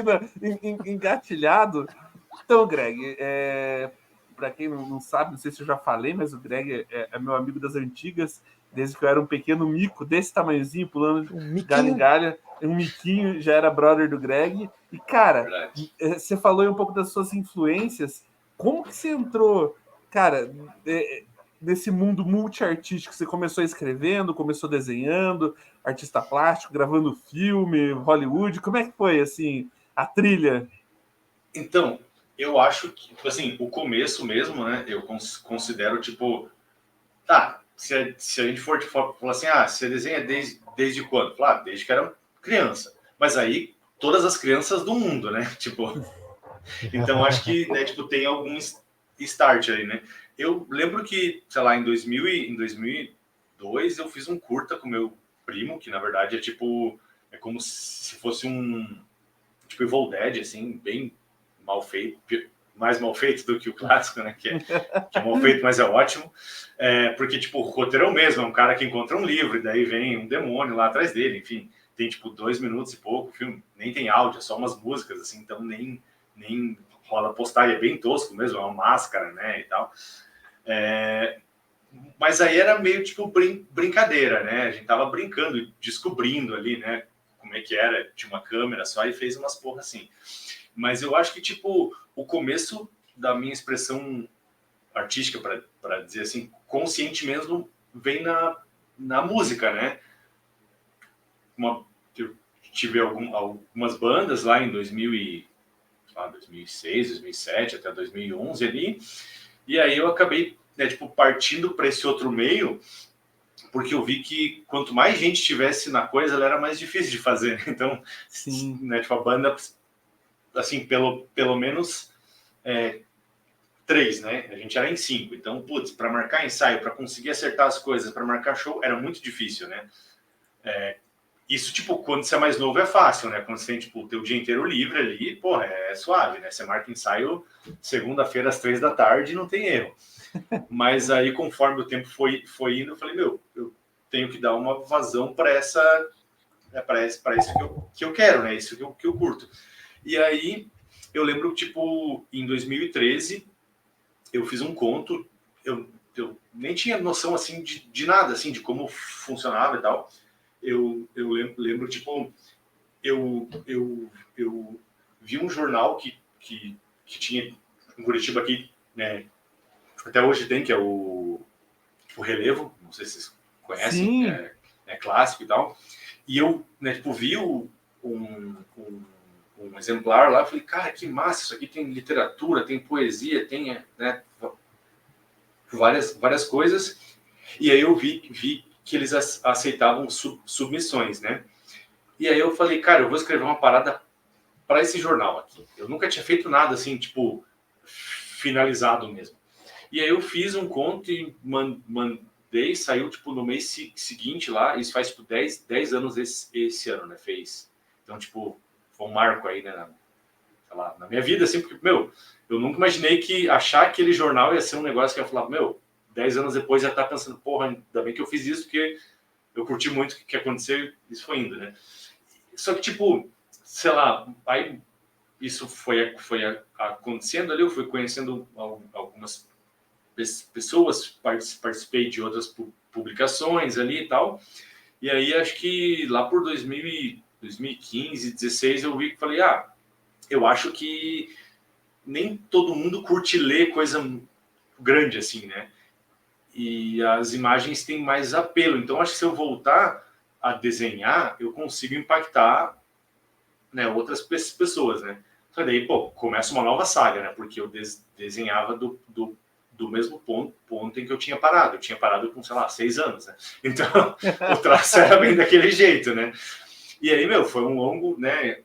engatilhado. Então, Greg, para quem não sabe, não sei se eu já falei, mas o Greg é meu amigo das antigas, desde que eu era um pequeno mico desse tamanhozinho, pulando de galho em galho, um miquinho, já era brother do Greg. E, cara, você falou aí um pouco das suas influências. Como que você entrou, cara, nesse mundo multiartístico? Você começou escrevendo, começou desenhando, artista plástico, gravando filme, Hollywood. Como é que foi, assim, a trilha? Então, eu acho que, assim, o começo mesmo, né, eu considero, tipo, se a gente for falar assim, você desenha desde quando? Desde que era criança. Mas aí, todas as crianças do mundo, né? Tipo, então acho que, né, tipo, tem algum start aí, né? Eu lembro que, sei lá, em 2002 eu fiz um curta com meu primo, que na verdade é como se fosse um tipo Evil Dead, assim, bem mal feito, mais mal feito do que o clássico, né? Que é mal feito, mas é ótimo. Porque, tipo, o roteiro é o mesmo, é um cara que encontra um livro e daí vem um demônio lá atrás dele, enfim. Tem, tipo, 2 minutos e pouco, o filme nem tem áudio, é só umas músicas, assim, então nem rola postagem, é bem tosco mesmo, é uma máscara, né, e tal. Mas aí era meio, tipo, brincadeira, né? A gente tava brincando, descobrindo ali, né, como é que era, tinha uma câmera só e fez umas porra assim. Mas eu acho que, tipo, o começo da minha expressão artística, para dizer assim, consciente mesmo, vem na música, né? Eu tive algumas bandas lá em 2006, 2007, até 2011 ali, e aí eu acabei, né, tipo, partindo para esse outro meio, porque eu vi que quanto mais gente tivesse na coisa, ela era mais difícil de fazer. Então, sim, né, tipo, a banda, assim, pelo menos 3, né? A gente era em 5. Então, putz, para marcar ensaio, para conseguir acertar as coisas, para marcar show, era muito difícil, né? Isso, tipo, quando você é mais novo é fácil, né? Quando você tem, tipo, o teu dia inteiro livre ali, porra, é suave, né? Você marca ensaio segunda-feira às 3 da tarde, não tem erro. Mas aí, conforme o tempo foi indo, eu falei, meu, eu tenho que dar uma vazão para para isso que eu quero, né? Isso que eu curto. E aí, eu lembro, tipo, em 2013, eu fiz um conto, eu nem tinha noção, assim, de nada, assim, de como funcionava e tal. Eu lembro, tipo, eu vi um jornal que tinha em Curitiba aqui, né? Até hoje tem, que é o Relevo, não sei se vocês conhecem, é clássico e tal. E eu, né, tipo, vi um exemplar lá, falei, cara, que massa, isso aqui tem literatura, tem poesia, tem, né, várias coisas. E aí eu vi que eles aceitavam submissões, né? E aí eu falei, cara, eu vou escrever uma parada para esse jornal aqui. Eu nunca tinha feito nada assim, tipo, finalizado mesmo. E aí eu fiz um conto e mandei, saiu tipo no mês seguinte lá, isso faz tipo 10 anos esse ano, né? Fez. Então, tipo, foi um marco aí, né? Sei lá, na minha vida, assim, porque, meu, eu nunca imaginei que achar aquele jornal ia ser um negócio que eu ia falar, meu, 10 anos depois já tá pensando, porra, ainda bem que eu fiz isso, porque eu curti muito o que aconteceu e isso foi indo, né? Só que, tipo, sei lá, aí isso foi acontecendo ali, eu fui conhecendo algumas pessoas, participei de outras publicações ali e tal, e aí acho que lá por 2015, 16 eu vi que falei, eu acho que nem todo mundo curte ler coisa grande assim, né? E as imagens têm mais apelo, então acho que se eu voltar a desenhar, eu consigo impactar, né, outras pessoas, né? Só daí, pô, começa uma nova saga, né? Porque eu desenhava do mesmo ponto em que eu tinha parado. Eu tinha parado com, sei lá, 6 anos, né? Então, o traço era bem daquele jeito, né? E aí, meu, foi um longo, né?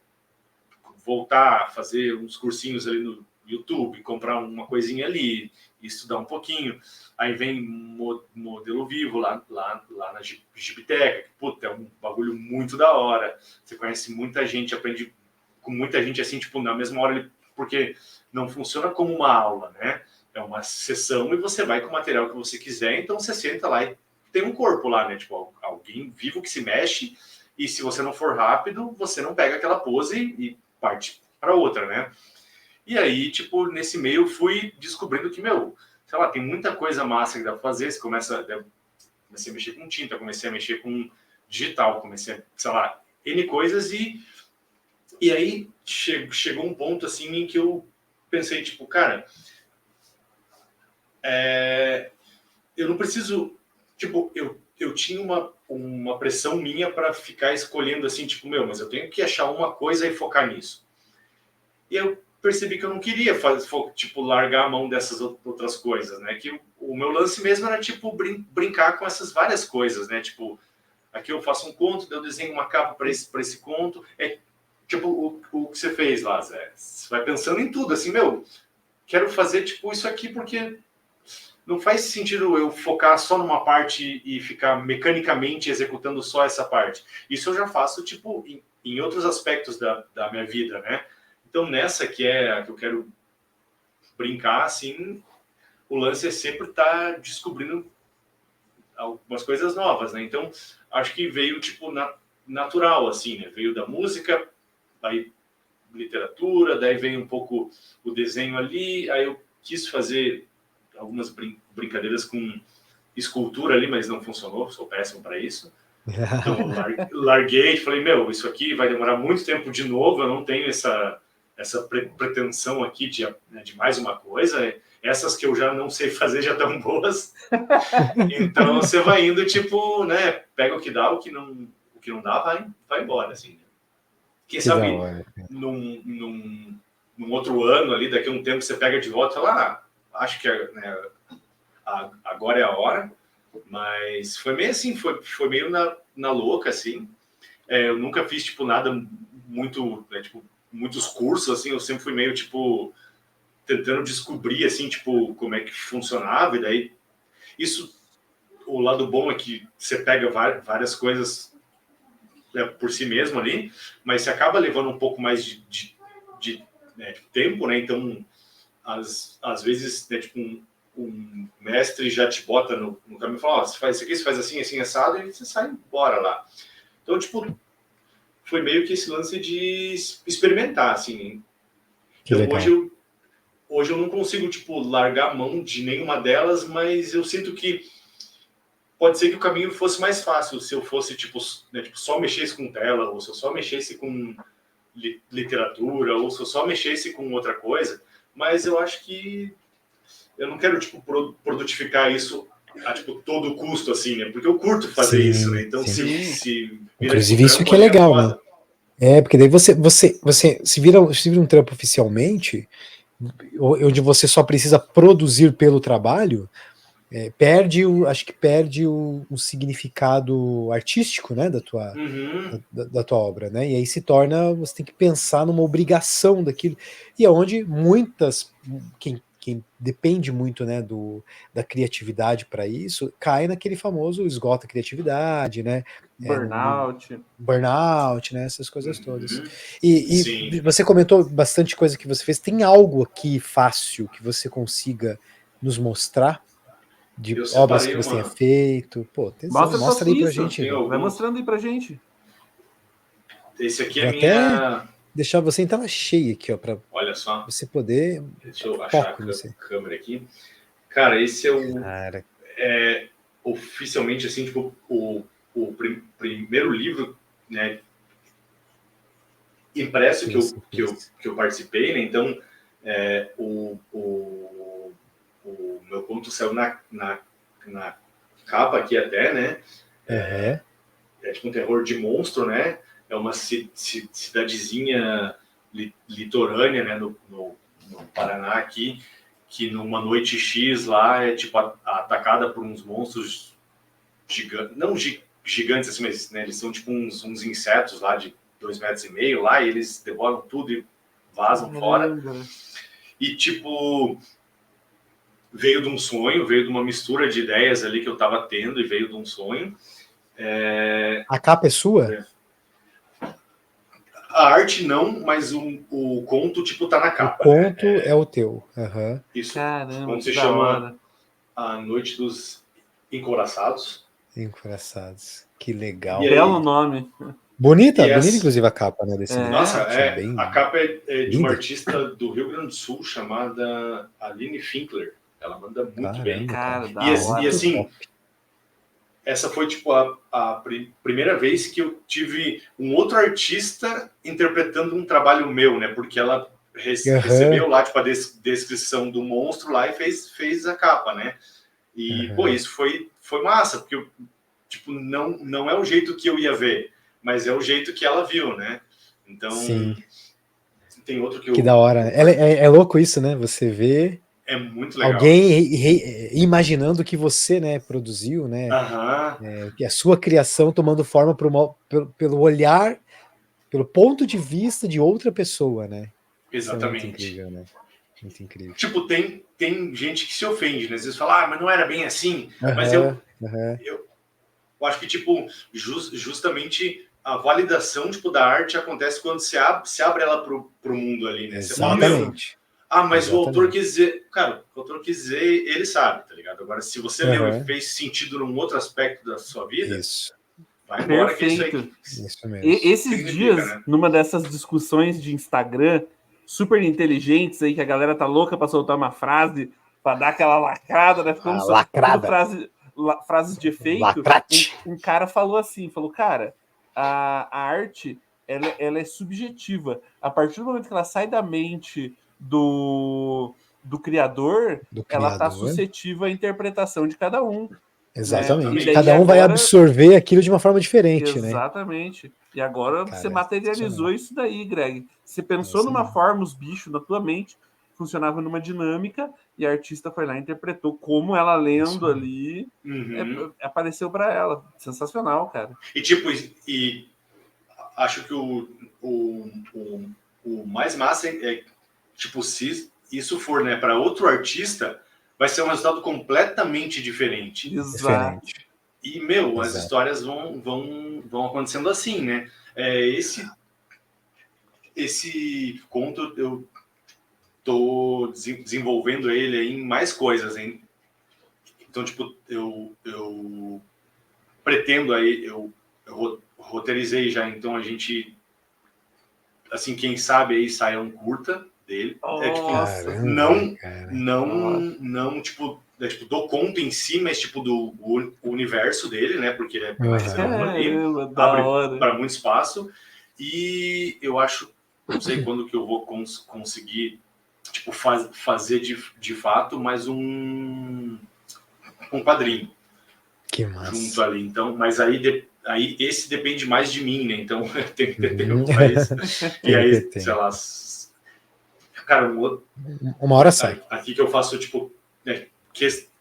Voltar a fazer uns cursinhos ali no YouTube, comprar uma coisinha ali, estudar um pouquinho. Aí vem modelo vivo lá na Gibiteca, que, puta, é um bagulho muito da hora. Você conhece muita gente, aprende com muita gente assim, tipo, na mesma hora, porque não funciona como uma aula, né? É uma sessão e você vai com o material que você quiser, então você senta lá e tem um corpo lá, né? Tipo, alguém vivo que se mexe, e se você não for rápido, você não pega aquela pose e parte para outra, né? E aí, tipo, nesse meio eu fui descobrindo que, meu, sei lá, tem muita coisa massa que dá pra fazer. Você comecei a mexer com tinta, comecei a mexer com digital, comecei a, sei lá, N coisas, e aí chegou um ponto assim em que eu pensei, tipo, cara, eu não preciso, tipo, eu tinha uma pressão minha para ficar escolhendo assim, tipo, meu, mas eu tenho que achar uma coisa e focar nisso. E eu percebi que eu não queria tipo, largar a mão dessas outras coisas, né? Que o meu lance mesmo era, tipo, brincar com essas várias coisas, né? Tipo, aqui eu faço um conto, daí eu desenho uma capa para esse conto. tipo, o que você fez lá, Zé. Você vai pensando em tudo, assim, meu, quero fazer, tipo, isso aqui porque não faz sentido eu focar só numa parte e ficar mecanicamente executando só essa parte. Isso eu já faço, tipo, em outros aspectos da minha vida, né? Então, nessa que é a que eu quero brincar, assim, o lance é sempre estar descobrindo algumas coisas novas, né? Então, acho que veio, tipo, natural, assim, né? Veio da música, aí literatura, daí veio um pouco o desenho ali, aí eu quis fazer algumas brincadeiras com escultura ali, mas não funcionou, sou péssimo para isso. Então, larguei e falei, meu, isso aqui vai demorar muito tempo de novo, eu não tenho essa pretensão aqui de mais uma coisa, essas que eu já não sei fazer já estão boas. Então, você vai indo, tipo, né, pega o que dá, o que não dá, vai embora, assim, né? Quem sabe, num outro ano ali, daqui a um tempo, você pega de volta e fala, acho que né, agora é a hora, mas foi meio assim, foi meio na louca, assim. Eu nunca fiz, tipo, nada muito, né, tipo, muitos cursos, assim, eu sempre fui meio, tipo, tentando descobrir, assim, tipo, como é que funcionava, e daí, isso, o lado bom é que você pega várias coisas, né, por si mesmo ali, mas você acaba levando um pouco mais de tempo, né, então, às vezes, né, tipo, um mestre já te bota no caminho e fala, você faz isso aqui, você faz assim, assim, assado, e você sai embora lá. Então, tipo, foi meio que esse lance de experimentar, assim. Então, hoje eu não consigo, tipo, largar a mão de nenhuma delas, mas eu sinto que pode ser que o caminho fosse mais fácil se eu fosse, tipo, né, tipo só mexesse com tela, ou se eu só mexesse com literatura, ou se eu só mexesse com outra coisa, mas eu acho que eu não quero, tipo, produtificar isso a, tipo, todo custo, assim, né? Porque eu curto fazer isso, né? Então, se inclusive, isso que é legal, né? Porque daí você se vira um trampo oficialmente, onde você só precisa produzir pelo trabalho, acho que perde o significado artístico, né, da tua obra, né? E aí você tem que pensar numa obrigação daquilo, e é onde quem depende muito, né, da criatividade para isso, cai naquele famoso esgota a criatividade, né? Burnout, né? Essas coisas todas. E você comentou bastante coisa que você fez. Tem algo aqui fácil que você consiga nos mostrar? De obras que você tenha feito? Pô, mostra aí pra gente. Vai mostrando aí pra gente. Esse aqui Vou até deixar você em tela cheia aqui, ó, pra olha só. você poder... Deixa eu achar a câmera aqui. Cara, esse é oficialmente, assim, tipo, o primeiro livro, né, impresso que eu participei, né? Então, o meu conto saiu na capa aqui até, né? É tipo um terror de monstro, né? É uma cidadezinha litorânea, né? No Paraná aqui, que numa noite X lá é tipo atacada por uns monstros gigantes, não gigantes assim, mas né, eles são tipo uns insetos lá de 2,5 metros lá, e eles devoram tudo e vazam fora. E tipo, veio de um sonho, veio de uma mistura de ideias ali que eu tava tendo, e veio de um sonho. A capa é sua? A arte não, mas o conto, tipo, tá na capa. O conto é o teu. Uhum. Isso. Caramba, o conto se chama A Noite dos Encoraçados. Encoraçados. Que legal. Belo nome. Bonita, inclusive a capa, né? Desse Nossa, a capa é de uma artista do Rio Grande do Sul chamada Aline Finkler. Ela manda muito bem. Cara, e assim, essa foi tipo a primeira vez que eu tive um outro artista interpretando um trabalho meu, né? Porque ela recebeu lá tipo a descrição do monstro lá e fez a capa, né? E pô, isso foi massa, porque tipo não é o jeito que eu ia ver, mas é o jeito que ela viu, né? Então tem outro que da hora. É louco isso, né? Você vê é muito legal. Alguém imaginando que você, né, produziu, né? Que a sua criação tomando forma pelo olhar pelo ponto de vista de outra pessoa, né? Exatamente. Isso é muito incrível, né? Muito incrível. Tipo, tem gente que se ofende, né? Às vezes fala, mas não era bem assim. Mas eu acho que, tipo, justamente a validação, tipo, da arte acontece quando se abre ela pro mundo ali, né? Você fala, Exatamente. mas o autor quis dizer... Cara, o autor quis dizer, ele sabe, tá ligado? Agora, se você leu e fez sentido num outro aspecto da sua vida... Isso. Vai embora. Perfeito. Isso mesmo. Esses dias, né? Numa dessas discussões de Instagram super inteligentes aí, que a galera tá louca pra soltar uma frase, pra dar aquela lacrada, né? Ficando só frases de efeito. Um cara falou assim, cara, a arte, ela é subjetiva. A partir do momento que ela sai da mente do criador, ela tá suscetível à interpretação de cada um. Exatamente. Né? Cada um vai absorver aquilo de uma forma diferente, né? Exatamente. E agora você materializou isso daí, Greg. Você pensou numa forma, os bichos na tua mente, funcionava numa dinâmica, e a artista foi lá e interpretou como ela lendo ali, apareceu para ela. Sensacional, cara. E tipo, acho que o mais massa é, tipo, se isso for, né, para outro artista, vai ser um resultado completamente diferente. Exato. E, as histórias vão acontecendo assim, né? Esse conto, eu tô desenvolvendo ele em mais coisas, hein? Então, tipo, eu pretendo aí, eu roteirizei já, então a gente, assim, quem sabe aí saia um curta dele. Não, tipo, do conto em si, mas tipo do universo dele, né? Porque ele é mais ali, abre para muito espaço. E eu acho, não sei quando que eu vou conseguir, tipo, fazer de fato mais um quadrinho. Que massa. Junto ali. Então, mas aí esse depende mais de mim, né? Então eu tenho que ter tempo para isso. E aí, sei lá. Cara, uma hora sai. Aqui que eu faço, tipo,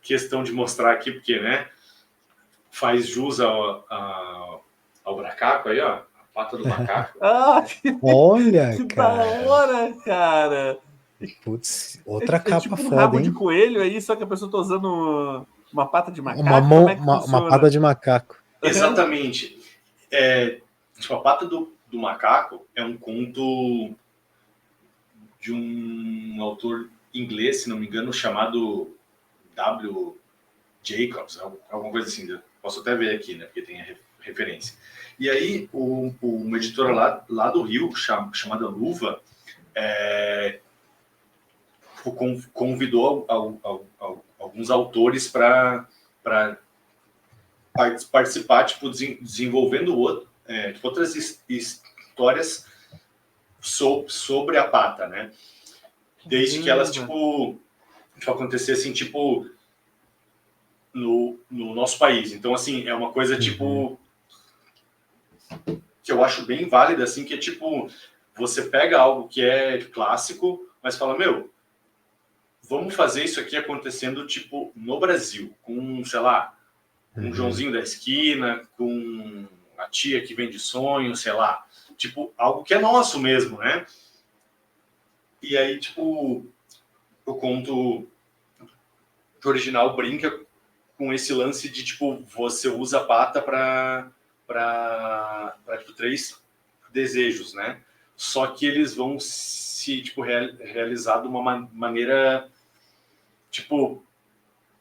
questão de mostrar aqui, porque, né, faz jus ao macaco aí, ó, a pata do macaco. Olha, que cara. Da hora, cara. Putz, outra capa tipo um foda, rabo hein? de coelho aí, só que a pessoa tá usando uma pata de macaco. Uma pata de macaco. Exatamente. Tipo, a pata do macaco é um conto de um autor inglês, se não me engano, chamado W. Jacobs, alguma coisa assim. Posso até ver aqui, né? Porque tem a referência. E aí, uma editora lá do Rio, chamada Luva, convidou alguns autores para participar, tipo, desenvolvendo outras histórias sobre a pata, né? Desde que elas, tipo acontecessem, tipo, no nosso país. Então, assim, é uma coisa, tipo, que eu acho bem válida, assim, que é, tipo, você pega algo que é clássico, mas fala, vamos fazer isso aqui acontecendo, tipo, no Brasil, com, sei lá, um Joãozinho da esquina, com a tia que vende sonho, sei lá. Tipo, algo que é nosso mesmo, né? E aí, tipo, o conto original brinca com esse lance de, tipo, você usa a pata para tipo, 3 desejos, né? Só que eles vão se, tipo, realizar de uma maneira, tipo,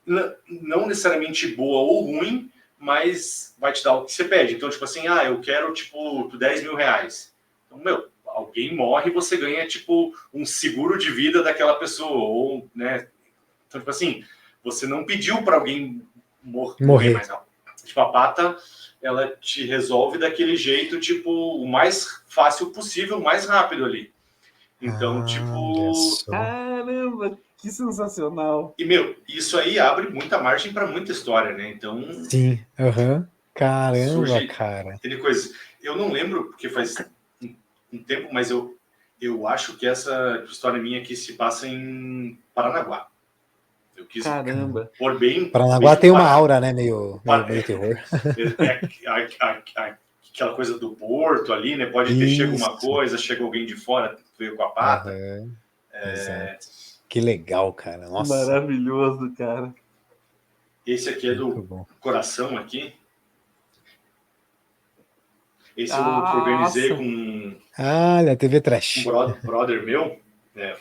não necessariamente boa ou ruim, mas vai te dar o que você pede. Então, tipo assim, eu quero, tipo, 10 mil reais. Então, alguém morre e você ganha, tipo, um seguro de vida daquela pessoa, ou, né? Então, tipo assim, você não pediu para alguém morrer mais rápido. Tipo, a pata, ela te resolve daquele jeito, tipo, o mais fácil possível, o mais rápido ali. Então, tipo... Caramba, que sensacional. E, isso aí abre muita margem para muita história, né? Então... Sim, caramba, cara. Aquele coisa. Eu não lembro, porque faz um tempo, mas eu acho que essa história minha aqui se passa em Paranaguá. Eu quis pôr bem... Paranaguá tem uma aura, né? Meio terror. aquela coisa do porto ali, né? Pode ter chega uma coisa, chega alguém de fora, veio com a pata. Exato. Que legal, cara. Nossa. Maravilhoso, cara. Esse aqui é do coração aqui. Esse eu organizei com... a TV Trash. Um brother meu, né,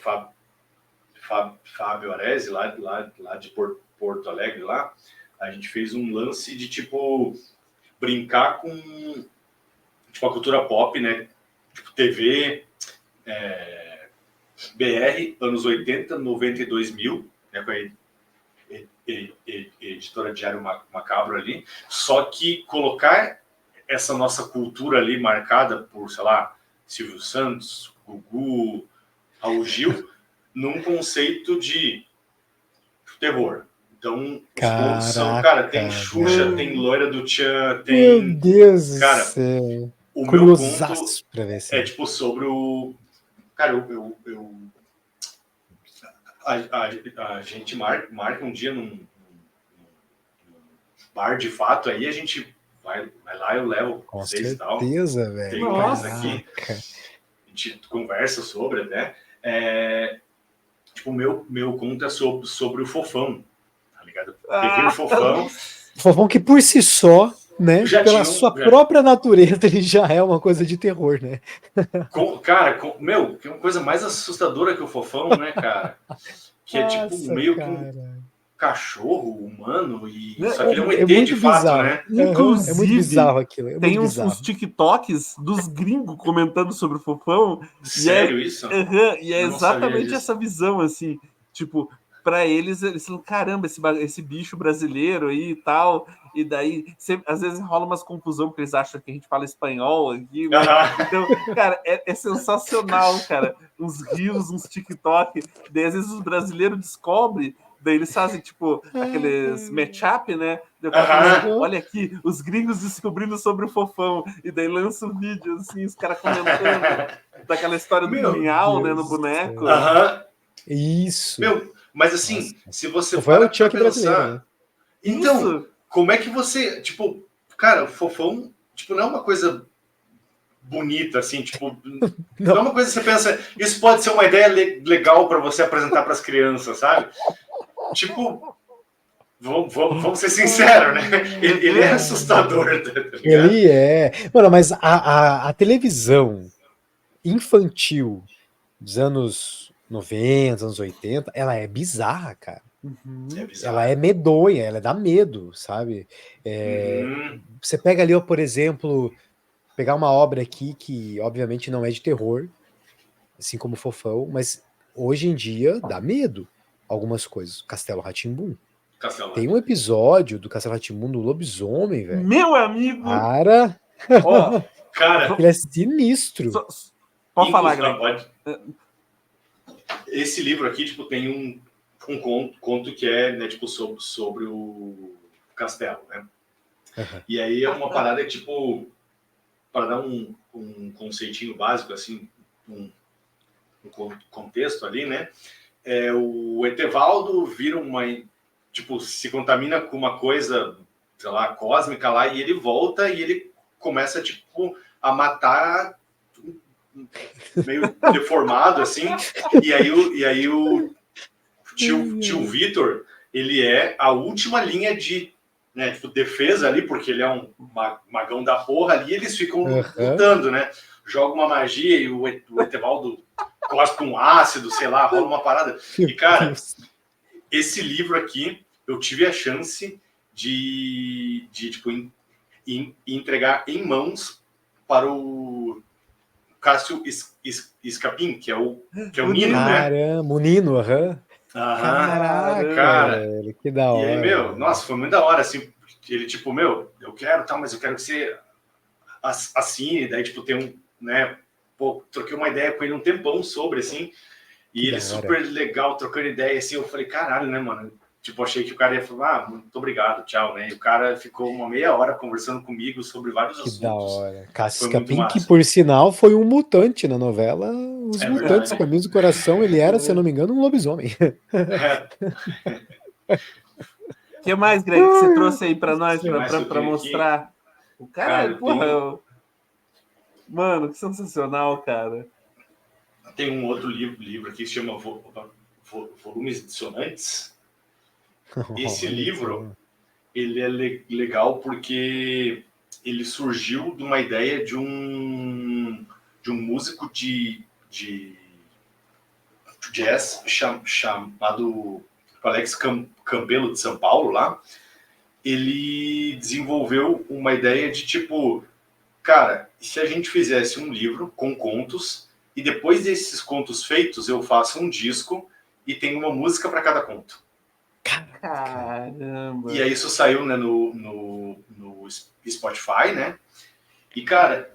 Fábio Aresi, lá de Porto Alegre, lá. A gente fez um lance de, tipo, brincar com, tipo, a cultura pop, né? Tipo, TV, BR, anos 80, 90 e 2000, né? Com a editora Diário Macabro ali. Só que colocar essa nossa cultura ali marcada por, sei lá, Silvio Santos, Gugu, Raul Gil, num conceito de terror. Então, os contos são, cara, tem Xuxa, tem Loira do Tchan, tem... Meu Deus cara, do céu. O meu conto pra ver se é, tipo, sobre o... Cara, a gente marca um dia num bar de fato, aí a gente vai lá, eu levo com vocês e tal. certeza, velho. Tem mais aqui. A gente conversa sobre até. Tipo, o meu conto é sobre o Fofão, tá ligado? Peguei o Fofão. O Fofão que por si só, né, pela sua própria natureza, ele já é uma coisa de terror, né? Cara, que é uma coisa mais assustadora que o Fofão, né, cara? Que é tipo meio que um cachorro humano, e só que ele é um ET de fato, né? Inclusive, é muito bizarro aquilo. Tem uns TikToks dos gringos comentando sobre o Fofão. Sério isso? E é exatamente essa visão, assim, tipo, pra eles falam, caramba, esse bicho brasileiro aí e tal, e daí às vezes rola umas confusão porque eles acham que a gente fala espanhol aqui, né? Então, cara, é sensacional, cara, uns rios, uns TikTok, daí às vezes os brasileiros descobrem. Daí eles fazem, tipo, aqueles matchup, né? Olha aqui, os gringos descobrindo sobre o Fofão. E daí lança um vídeo, assim, os caras comentando daquela história do Pinhal, né? No boneco. Isso. Mas assim, se você for o Chuck brasileiro, né? Então, como é que você... Tipo, cara, o Fofão, tipo, não é uma coisa bonita, assim, tipo... Não é uma coisa que você pensa... Isso pode ser uma ideia legal para você apresentar para as crianças, sabe? Tipo, vamos ser sinceros, né? Ele é assustador, tá ligado? Ele é. Mano, mas a televisão infantil dos anos 90, anos 80, ela é bizarra, cara. É bizarra. Ela é medonha, ela dá medo, sabe? Você pega ali, por exemplo, pegar uma obra aqui que obviamente não é de terror, assim como o Fofão, mas hoje em dia dá medo. Algumas coisas. Castelo Rá-Tim-Bum. Tem um episódio do Castelo Rá-Tim-Bum do lobisomem, velho. Meu amigo! Cara, ele é sinistro. Pode falar, Greg. Pode. Esse livro aqui, tipo, tem um conto que é, né, tipo, sobre o castelo, né? E aí é uma parada que, tipo, para dar um conceitinho básico, assim, um contexto ali, né? O Etevaldo vira tipo, se contamina com uma coisa, sei lá, cósmica lá, e ele volta e ele começa, tipo, a matar meio deformado, assim, e aí o tio Vitor, ele é a última linha de, né, tipo, defesa ali, porque ele é um magão da porra ali, e eles ficam lutando, né? Joga uma magia e o Etevaldo cospe um ácido, sei lá, rola uma parada. E, cara, esse livro aqui, eu tive a chance de tipo, entregar em mãos para o Cássio Escapim, que é o Nino, né? Caramba, o Nino, Caraca, cara, velho, que da hora. E aí, meu, nossa, foi muito da hora, assim, ele, tipo, meu, eu quero, mas eu quero que você assine, daí, tipo, tem né, pô, troquei uma ideia com ele um tempão sobre, assim, e ele super legal, trocando ideia, assim, eu falei, caralho, né, mano? Tipo, achei que o cara ia falar, muito obrigado, tchau, né? E o cara ficou uma meia hora conversando comigo sobre vários assuntos. Que da hora. Cássio Escapim, que por sinal foi um mutante na novela Os Mutantes Caminhos do Coração, ele era, se eu não me engano, um lobisomem. O que mais, Greg, que você trouxe aí pra nós, pra mostrar? O cara porra... Mano, que sensacional, cara. Tem um outro livro aqui que se chama Volumes Dissonantes. Esse livro, ele é legal porque ele surgiu de uma ideia de um músico de jazz chamado Alex Campelo, de São Paulo, lá. Ele desenvolveu uma ideia de tipo, cara, e se a gente fizesse um livro com contos e depois desses contos feitos eu faço um disco e tem uma música para cada conto. Caramba. E aí isso saiu, né, no Spotify, né? E, cara,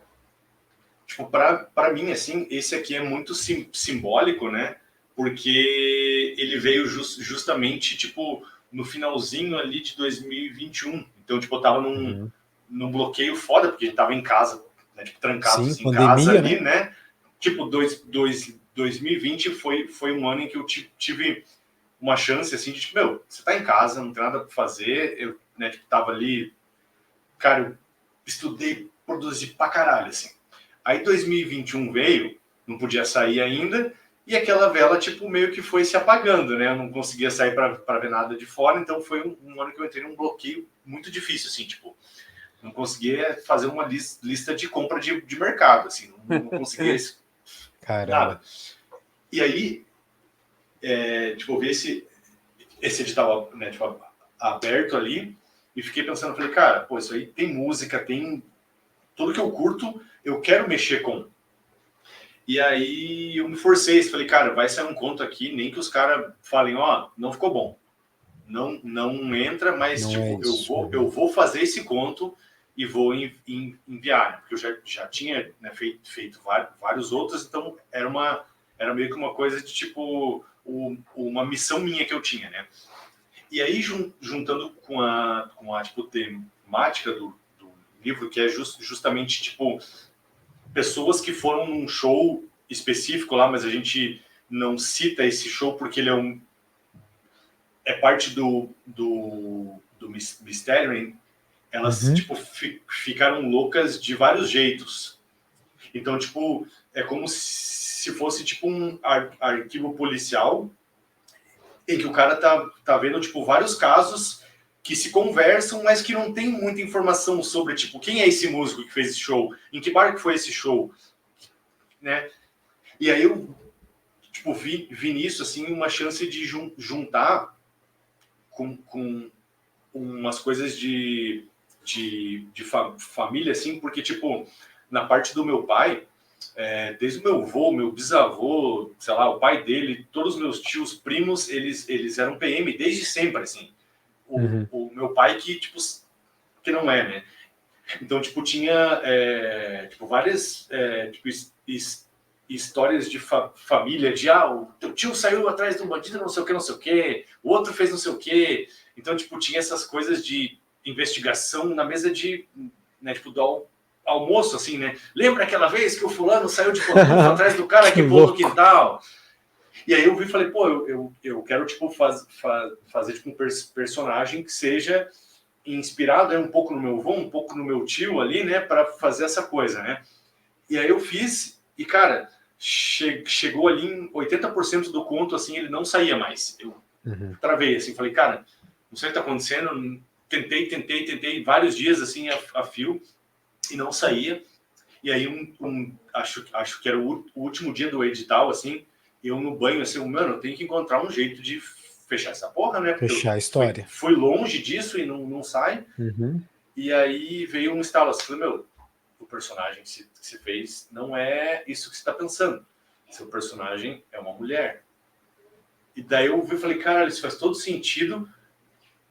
tipo, pra mim, assim, esse aqui é muito simbólico, né? Porque ele veio justamente, tipo, no finalzinho ali de 2021. Então, tipo, eu tava num bloqueio foda, porque tava em casa, né? Tipo, trancado Sim, assim, em pandemia, casa ali, né? né? Tipo, 2020 foi um ano em que eu tive uma chance, assim, de, tipo, meu, você tá em casa, não tem nada pra fazer. Eu, né, tipo, tava ali, cara, eu estudei, produzi pra caralho, assim. Aí 2021 veio, não podia sair ainda, e aquela vela, tipo, meio que foi se apagando, né? Eu não conseguia sair para ver nada de fora, então foi um ano que eu entrei num bloqueio muito difícil, assim, tipo, não conseguia fazer uma lista de compra de mercado, assim, não conseguia nada. E aí, tipo, eu vi esse edital, né, tipo, aberto ali, e fiquei pensando, falei, cara, pô, isso aí tem música, tem tudo que eu curto, eu quero mexer com. E aí eu me forcei, falei, cara, vai sair um conto aqui, nem que os caras falem, ó, não ficou bom. Não entra, mas Não tipo, é isso. eu vou fazer esse conto e vou enviar, né? Porque eu já tinha, né, feito vários outros, então era meio que uma coisa de tipo uma missão minha que eu tinha, né? E aí juntando com a tipo, temática do livro, que é justamente tipo pessoas que foram num show específico lá, mas a gente não cita esse show porque ele é parte do mistério, hein? Elas tipo ficaram loucas de vários jeitos. Então, tipo, é como se fosse tipo um arquivo policial em que o cara tá vendo tipo vários casos que se conversam, mas que não tem muita informação sobre tipo quem é esse músico que fez esse show, em que bar que foi esse show, né? E aí eu tipo, vi nisso assim, uma chance de juntar com umas coisas de família, assim, porque, tipo, na parte do meu pai, desde o meu avô, meu bisavô, sei lá, o pai dele, todos os meus tios, primos, eles eram PM desde sempre, assim. O meu pai que, tipo, que não é, né? Então, tipo, tinha tipo, várias tipo, histórias de família, de o teu tio saiu atrás de um bandido, não sei o que, o outro fez não sei o que. Então, tipo, tinha essas coisas de investigação na mesa de, né, tipo, do almoço, assim, né? Lembra aquela vez que o fulano saiu de pantufa atrás do cara que pulou no quintal? E aí eu vi e falei, pô, eu quero, tipo, fazer tipo, um personagem que seja inspirado um pouco no meu avô, um pouco no meu tio ali, né, para fazer essa coisa, né? E aí eu fiz, e cara, chegou ali em 80% do conto, assim, ele não saía mais. Eu travei, assim, falei, cara, não sei o que tá acontecendo, tentei vários dias, assim, a fio, e não saía. E aí, acho que era o último dia do edital, assim, eu no banho, assim, mano, eu tenho que encontrar um jeito de fechar essa porra, né? Porque Fechar a história. fui longe disso e não sai. E aí veio um estalo assim, meu, o personagem que se fez não é isso que você está pensando. Seu personagem é uma mulher. E daí eu vi e falei, cara, isso faz todo sentido.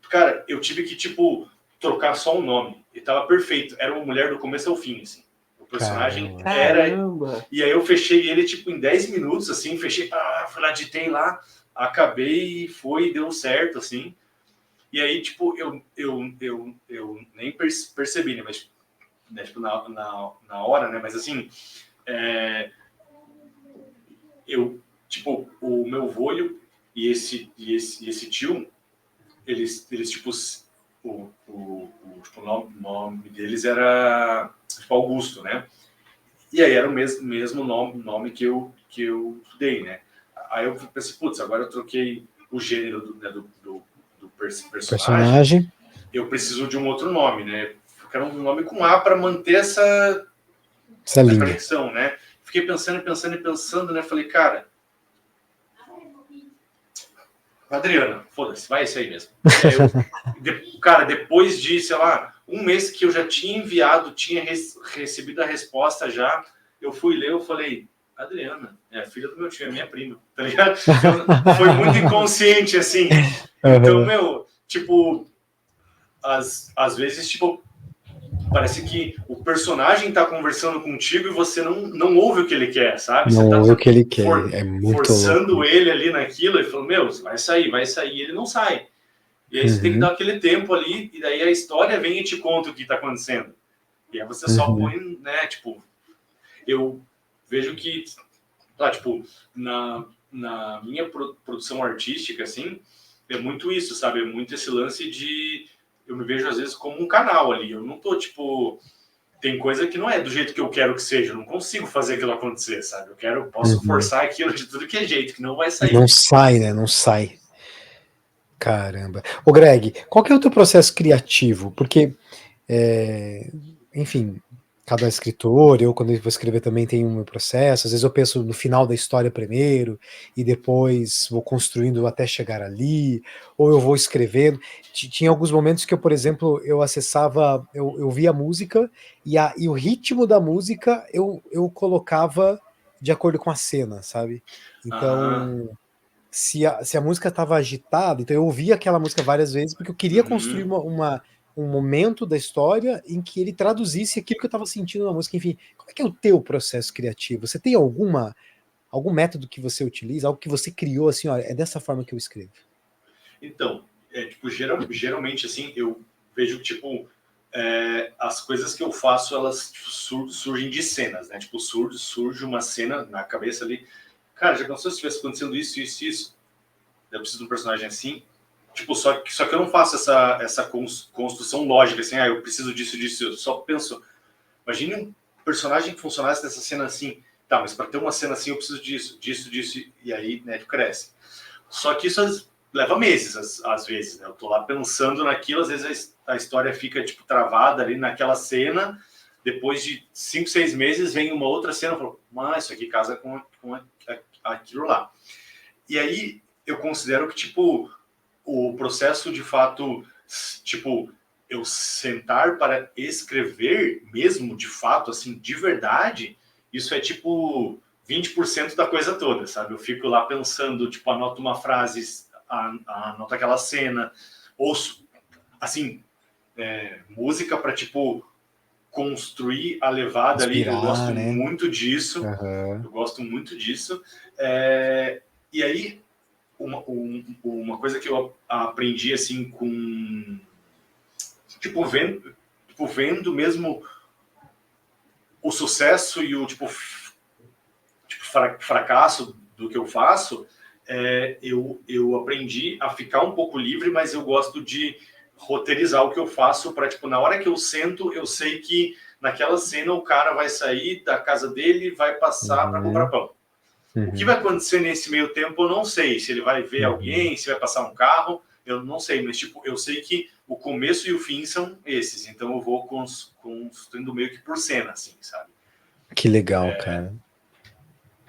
Cara, eu tive que, tipo, trocar só o nome. E tava perfeito. Era uma mulher do começo ao fim, assim. O personagem era... E aí eu fechei ele, tipo, em 10 minutos, assim. Fechei, fui lá, ditei lá. Acabei e foi, deu certo, assim. E aí, tipo, eu nem percebi, né? Mas, né, tipo, na hora, né? Mas, assim, tipo, o meu avô e esse tio, eles tipo, tipo, o nome deles era, tipo, Augusto, né? E aí era o mesmo nome que eu dei, né? Aí eu pensei, putz, agora eu troquei o gênero do personagem, eu preciso de um outro nome, né? Eu quero um nome com A para manter essa linha. conexão, né? Fiquei pensando, né? Falei, cara, Adriana, foda-se, vai esse aí mesmo. Cara, depois de, sei lá, um mês que eu já tinha enviado, tinha recebido a resposta já, eu fui ler, eu falei, Adriana, é a filha do meu tio, é minha prima, tá ligado? Foi muito inconsciente, assim. Então, meu, tipo, às vezes, tipo, parece que o personagem tá conversando contigo e você não ouve o que ele quer, sabe? Não você tá ouve o que ele quer, é muito forçando louco. ele ali naquilo e falando, meu, vai sair, e ele não sai. E aí você tem que dar aquele tempo ali, e daí a história vem e te conta o que tá acontecendo. E aí você só põe, né, tipo, eu vejo que, tipo, na minha produção artística, assim, é muito isso, sabe? É muito esse lance de... Eu me vejo, às vezes, como um canal ali. Eu não tô, tipo... Tem coisa que não é do jeito que eu quero que seja. Eu não consigo fazer aquilo acontecer, sabe? Posso forçar aquilo de tudo que é jeito, que não vai sair. Não sai, né? Não sai. Caramba. Ô, Greg, qual que é o teu processo criativo? Porque, enfim, cada escritor, eu quando eu vou escrever também tenho um meu processo, às vezes eu penso no final da história primeiro, e depois vou construindo até chegar ali, ou eu vou escrevendo. Tinha alguns momentos que eu, por exemplo, eu acessava, eu via a música, e o ritmo da música eu colocava de acordo com a cena, sabe? Então... Se a música estava agitada, então eu ouvia aquela música várias vezes porque eu queria construir um momento da história em que ele traduzisse aquilo que eu estava sentindo na música. Enfim, como é que é o teu processo criativo? Você tem algum método que você utiliza, algo que você criou assim, olha, é dessa forma que eu escrevo? Então, tipo, geralmente, assim, eu vejo, tipo, as coisas que eu faço, elas tipo, surgem de cenas, né? Tipo, surge uma cena na cabeça ali. Cara, já pensou se estivesse acontecendo isso? Eu preciso de um personagem assim. Tipo, só que eu não faço essa construção lógica, assim, eu preciso disso. Eu só penso, imagine um personagem que funcionasse nessa cena assim. Tá, mas para ter uma cena assim eu preciso disso. E aí, né, cresce. Só que isso leva meses, às vezes, né? Eu tô lá pensando naquilo, às vezes a história fica, tipo, travada ali naquela cena. Depois de 5, 6 meses vem uma outra cena e falo, mas isso aqui casa com aquilo lá. E aí eu considero que, tipo, o processo de fato, tipo, eu sentar para escrever mesmo, de fato, assim, de verdade, isso é tipo 20% da coisa toda, sabe? Eu fico lá pensando, tipo, anoto uma frase, anoto aquela cena, ouço, assim, música para, tipo, construir a levada ali. Eu gosto muito disso. Eu gosto muito disso. E aí, uma coisa que eu aprendi, assim, com... Tipo, vendo mesmo o sucesso e o, tipo fracasso do que eu faço, eu aprendi a ficar um pouco livre, mas eu gosto de roteirizar o que eu faço para, tipo, na hora que eu sento, eu sei que naquela cena o cara vai sair da casa dele e vai passar para comprar pão. O que vai acontecer nesse meio tempo, eu não sei. Se ele vai ver alguém, se vai passar um carro, eu não sei. Mas, tipo, eu sei que o começo e o fim são esses. Então, eu vou construindo meio que por cena, assim, sabe? Que legal, cara.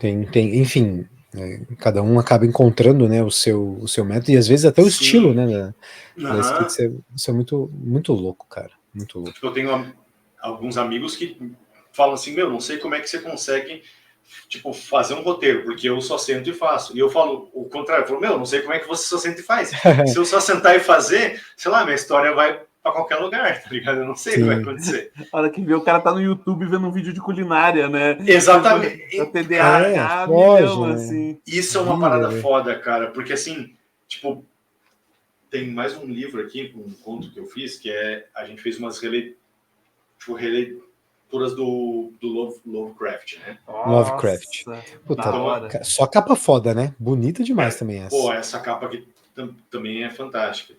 Enfim, cada um acaba encontrando, né, o seu método e às vezes até o estilo, né, da escrita. Isso é muito, muito louco, cara. Muito louco. Tipo, eu tenho alguns amigos que falam assim, não sei como é que você consegue, tipo, fazer um roteiro, porque eu só sento e faço. E eu falo o contrário, eu falo, não sei como é que você só senta e faz. Se eu só sentar e fazer, sei lá, minha história vai para qualquer lugar, tá ligado? Eu não sei o que vai acontecer. A hora que vê, o cara tá no YouTube vendo um vídeo de culinária, né? Exatamente. A TDAH milhão, né? Assim. Isso é uma parada foda, cara, porque assim, tipo, tem mais um livro aqui, um conto que eu fiz, que a gente fez umas releituras do Lovecraft, né? Lovecraft. Puta, só capa foda, né? Bonita demais também essa. Pô, essa capa aqui também é fantástica.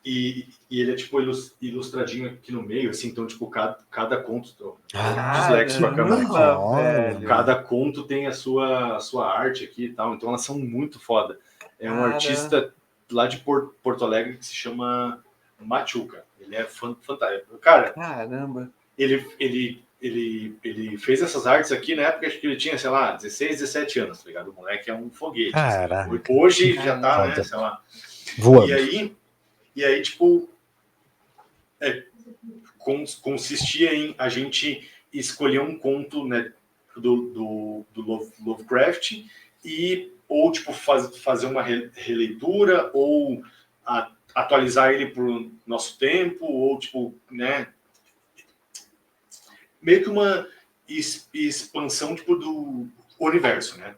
E ele é tipo ilustradinho aqui no meio, assim, então tipo cada conto, tô Ah, dislexo com a câmera. Caramba, Olha. velho. Cada conto tem a sua arte aqui e tal, então elas são muito foda. É um Cara. artista lá de Porto Alegre que se chama Machuca. Ele é fantástico. Cara, Caramba. ele fez essas artes aqui na época, acho que ele tinha, sei lá, 16, 17 anos, tá ligado? O moleque é um foguete. Assim. Caraca. Hoje já tá, Caraca. né, sei lá. Voando. E aí tipo, consistia em a gente escolher um conto, né, do Lovecraft ou tipo fazer uma releitura ou atualizar ele para o nosso tempo ou tipo, né, meio que uma expansão tipo do universo, né?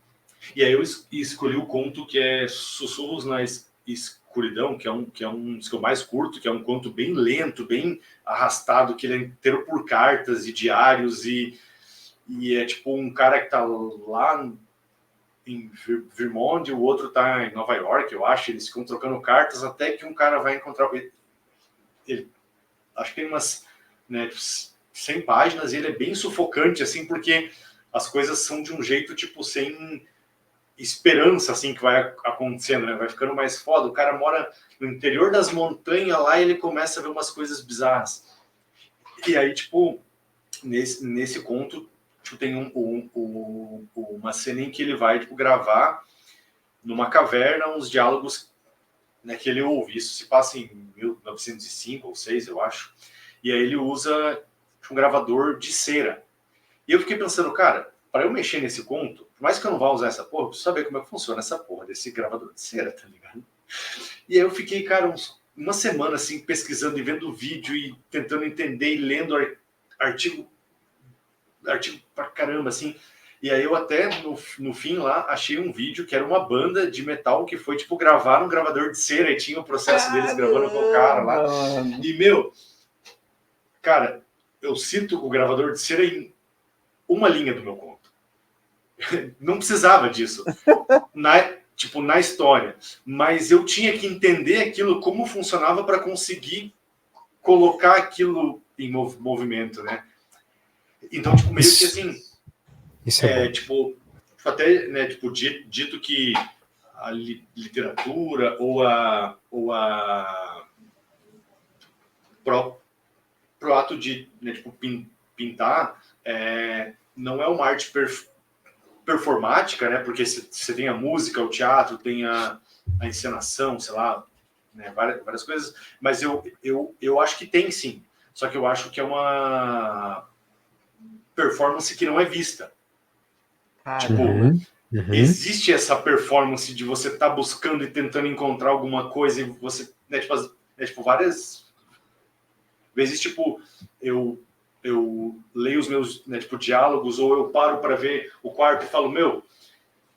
E aí eu escolhi o conto que é Sussurros na Escuridão, que é um dos que eu mais curto, que é um conto bem lento, bem arrastado, que ele é inteiro por cartas e diários e é tipo um cara que tá lá em Vermont e o outro tá em Nova York, eu acho, eles ficam trocando cartas até que um cara vai encontrar ele acho que tem umas, né, 100 páginas e ele é bem sufocante, assim, porque as coisas são de um jeito, tipo, sem esperança, assim, que vai acontecendo, né? Vai ficando mais foda. O cara mora no interior das montanhas lá e ele começa a ver umas coisas bizarras. E aí, tipo, nesse conto, tipo, tem uma cena em que ele vai, tipo, gravar numa caverna uns diálogos, né, que ele ouve. Isso se passa em 1905 ou 6, eu acho. E aí ele usa um gravador de cera. E eu fiquei pensando, cara, para eu mexer nesse conto, por mais que eu não vá usar essa porra, eu preciso saber como é que funciona essa porra desse gravador de cera, tá ligado? E aí eu fiquei, cara, uma semana assim, pesquisando e vendo vídeo e tentando entender e lendo artigo pra caramba, assim. E aí eu até, no fim lá, achei um vídeo que era uma banda de metal que foi, tipo, gravar um gravador de cera e tinha o processo deles gravando com o cara lá. E, meu, cara, eu cito o gravador de cera em uma linha do meu conto. Não precisava disso. Na história. Mas eu tinha que entender aquilo, como funcionava para conseguir colocar aquilo em movimento, né? Então, tipo, meio que assim... Isso é bom. Tipo, até, né, tipo, dito que a literatura ou pro ato de, né, tipo, pintar não é uma arte performática, né? Porque você tem a música, o teatro, tem a encenação, sei lá, né, várias coisas. Mas eu acho que tem sim. Só que eu acho que é uma performance que não é vista. Tipo, existe essa performance de você estar buscando e tentando encontrar alguma coisa e você, né, tipo, várias vezes, tipo, eu leio os meus, né, tipo, diálogos ou eu paro para ver o quarto e falo, meu,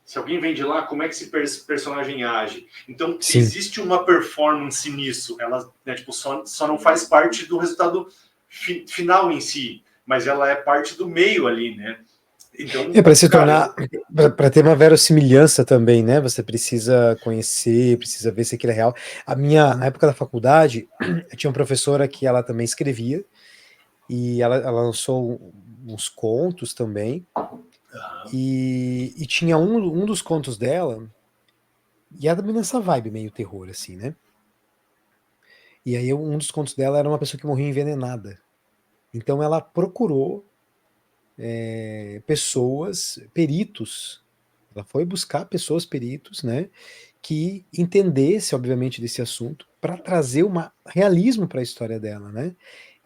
se alguém vem de lá, como é que esse personagem age? Então, sim, existe uma performance nisso. Ela, né, tipo, só não faz parte do resultado final em si, mas ela é parte do meio ali, né? Então, para se tornar, para ter uma verossimilhança também, né? Você precisa conhecer, precisa ver se aquilo é real. Na época da faculdade, eu tinha uma professora que ela também escrevia, e ela lançou uns contos também, e tinha um dos contos dela, e era também nessa vibe meio terror, assim, né? E aí um dos contos dela era uma pessoa que morreu envenenada. Então ela procurou pessoas, peritos, ela foi buscar pessoas, peritos, né, que entendesse, obviamente, desse assunto, para trazer realismo para a história dela, né?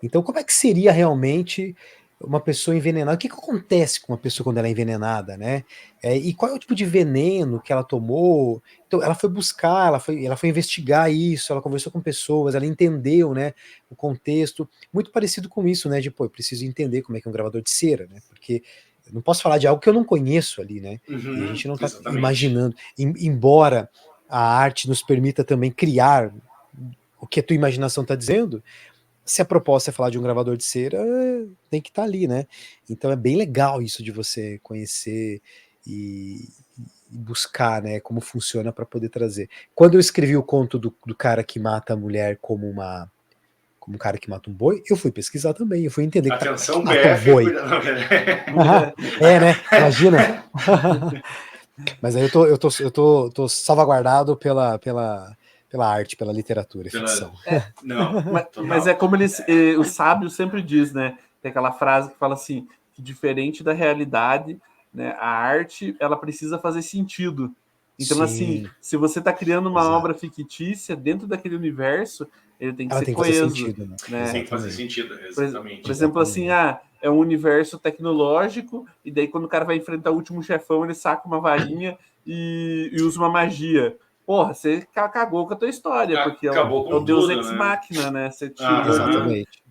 Então, como é que seria realmente uma pessoa envenenada? O que acontece com uma pessoa quando ela é envenenada, né? E qual é o tipo de veneno que ela tomou? Então, ela foi buscar, ela foi investigar isso, ela conversou com pessoas, ela entendeu, né, o contexto, muito parecido com isso, né? De, pô, eu preciso entender como é que é um gravador de cera, né? Porque eu não posso falar de algo que eu não conheço ali, né? E a gente não está imaginando, embora a arte nos permita também criar o que a tua imaginação está dizendo, se a proposta é falar de um gravador de cera, tem que estar ali, né? Então é bem legal isso de você conhecer e buscar, né, como funciona para poder trazer. Quando eu escrevi o conto do cara que mata a mulher como um cara que mata um boi, eu fui pesquisar também, eu fui entender que Atenção, mata um BF, boi. cuidado. Né? Imagina. Mas aí eu tô salvaguardado pela arte, pela literatura e ficção. Não, mas é como o sábio sempre diz, né? Tem aquela frase que fala assim, que diferente da realidade, né, a arte ela precisa fazer sentido. Então, Sim, assim, se você está criando uma exato. obra fictícia dentro daquele universo, ele tem que Ela ser tem que fazer coeso, sentido, né? Tem que fazer sentido, exatamente. Por exemplo, assim, é um universo tecnológico, e daí quando o cara vai enfrentar o último chefão, ele saca uma varinha e usa uma magia. Porra, você cagou com a tua história, porque Acabou é o com Deus tudo, Ex né? Machina, né? Você tirou Exatamente.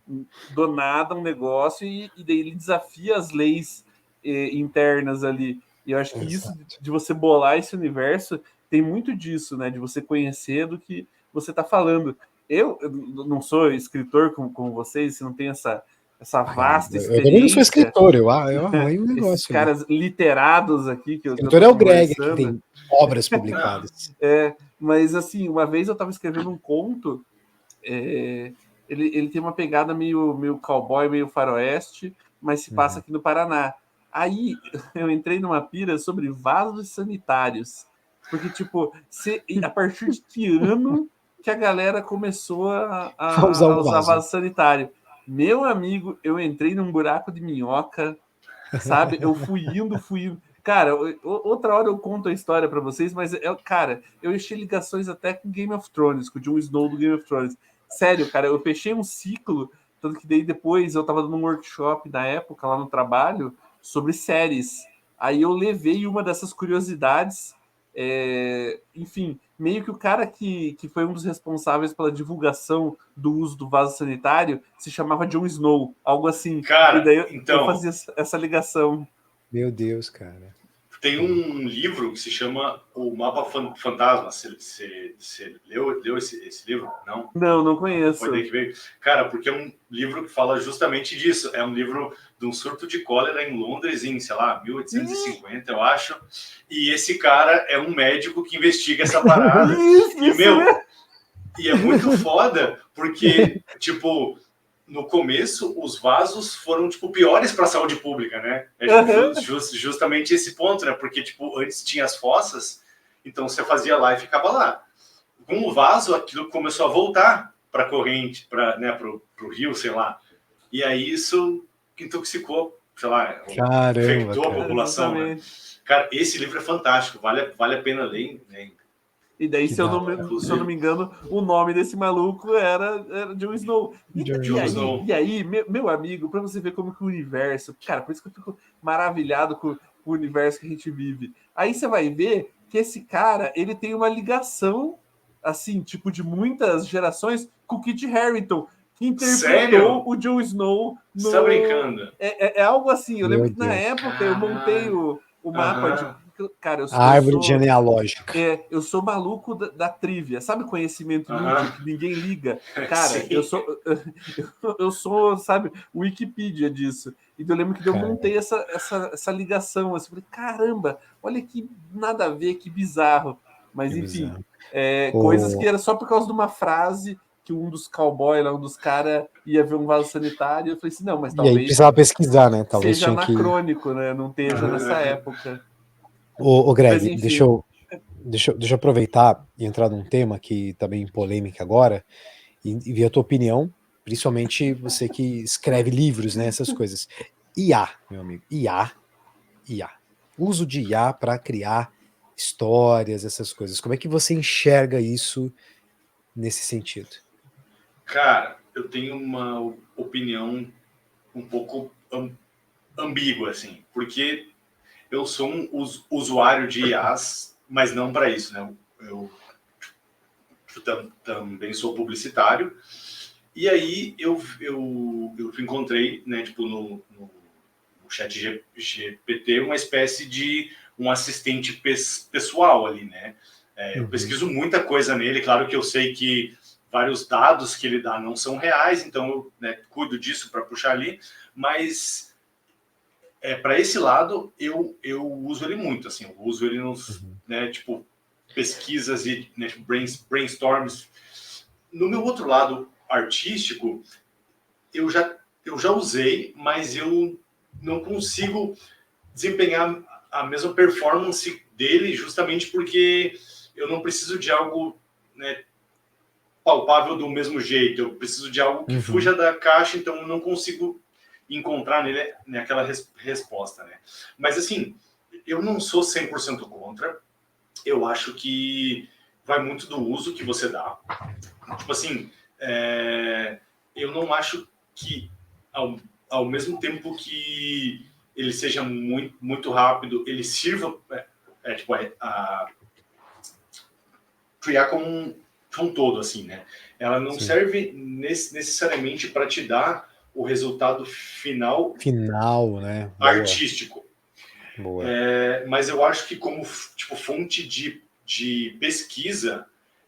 do nada um negócio e daí ele desafia as leis internas ali. E eu acho que isso de você bolar esse universo tem muito disso, né? De você conhecer do que você está falando. Eu não sou escritor como vocês, não tenho essa vasta experiência. Eu também não sou escritor, eu arranho um negócio. Esses caras literados aqui que eu tô escritor é o Greg, que conversando. tem obras publicadas. Mas assim, uma vez eu estava escrevendo um conto, ele tem uma pegada meio cowboy, meio faroeste, mas se passa aqui no Paraná. Aí eu entrei numa pira sobre vasos sanitários. Porque, tipo, a partir de que ano que a galera começou a usar vaso sanitário? Meu amigo, eu entrei num buraco de minhoca, sabe? Eu fui indo. Cara, outra hora eu conto a história para vocês, mas, cara, eu enchi ligações até com Game of Thrones, com o Jon Snow do Game of Thrones. Sério, cara, eu fechei um ciclo, tanto que daí depois eu tava dando um workshop na época lá no trabalho sobre séries. Aí eu levei uma dessas curiosidades, enfim, meio que o cara que foi um dos responsáveis pela divulgação do uso do vaso sanitário se chamava Jon Snow, algo assim. Cara, e daí então, eu fazia essa ligação. Meu Deus, cara. Tem um livro que se chama O Mapa Fantasma. Você leu esse livro? Não? Não conheço. Foi daí que veio. Cara, porque é um livro que fala justamente disso. É um livro de um surto de cólera em Londres em, sei lá, 1850, eu acho. E esse cara é um médico que investiga essa parada. E é muito foda, porque, tipo, no começo, os vasos foram, tipo, piores para a saúde pública, né? Justamente esse ponto, né? Porque, tipo, antes tinha as fossas, então você fazia lá e ficava lá. Com o vaso, aquilo começou a voltar para a corrente, né, pro rio, sei lá. E aí isso intoxicou, sei lá, infectou a população, né? Cara, esse livro é fantástico, vale a pena ler, né? E daí, se eu não me engano, o nome desse maluco era Jon Snow. E aí, meu amigo, para você ver como que o universo... Cara, por isso que eu fico maravilhado com o universo que a gente vive. Aí você vai ver que esse cara, ele tem uma ligação, assim, tipo, de muitas gerações com o Kit Harington, que interpretou o Jon Snow. Você tá brincando? É algo assim. Eu lembro que na época eu montei o mapa de... Cara, a árvore genealógica. Eu sou maluco da trivia, sabe, conhecimento inútil que ninguém liga. Cara, eu sou, sabe, Wikipedia disso. E eu lembro que eu montei essa ligação, assim, falei, caramba, olha que nada a ver, que bizarro. Mas enfim, coisas que era só por causa de uma frase que um dos cowboys, um dos caras ia ver um vaso sanitário, eu falei assim, não, mas talvez... E aí precisava pesquisar, né? Talvez seja anacrônico, né? Não esteja nessa época. Ô Greg, deixa eu aproveitar e entrar num tema que tá bem polêmico agora e ver a tua opinião, principalmente você que escreve livros, né? Essas coisas. IA, meu amigo. IA. Uso de IA para criar histórias, essas coisas. Como é que você enxerga isso nesse sentido? Cara, eu tenho uma opinião um pouco ambígua, assim, porque eu sou um usuário de IAs, mas não para isso, né? Eu também sou publicitário, e aí eu encontrei, né, tipo, no chat GPT, uma espécie de um assistente pessoal ali, né? Eu pesquiso muita coisa nele, claro que eu sei que vários dados que ele dá não são reais, então eu, né, cuido disso para puxar ali, mas para esse lado, eu uso ele muito, assim, eu uso ele nos, né, tipo, pesquisas e, né, tipo, brainstorms. No meu outro lado artístico, eu já usei, mas eu não consigo desempenhar a mesma performance dele, justamente porque eu não preciso de algo, né, palpável do mesmo jeito, eu preciso de algo que fuja da caixa, então eu não consigo encontrar nele, né, aquela resposta, né? Mas assim, eu não sou 100% contra, eu acho que vai muito do uso que você dá. Tipo assim, eu não acho que ao mesmo tempo que ele seja muito, muito rápido, ele sirva tipo, a criar como um todo, assim, né? Ela não serve necessariamente para te dar o resultado final, né? Artístico. Boa. Mas eu acho que como tipo, fonte de pesquisa,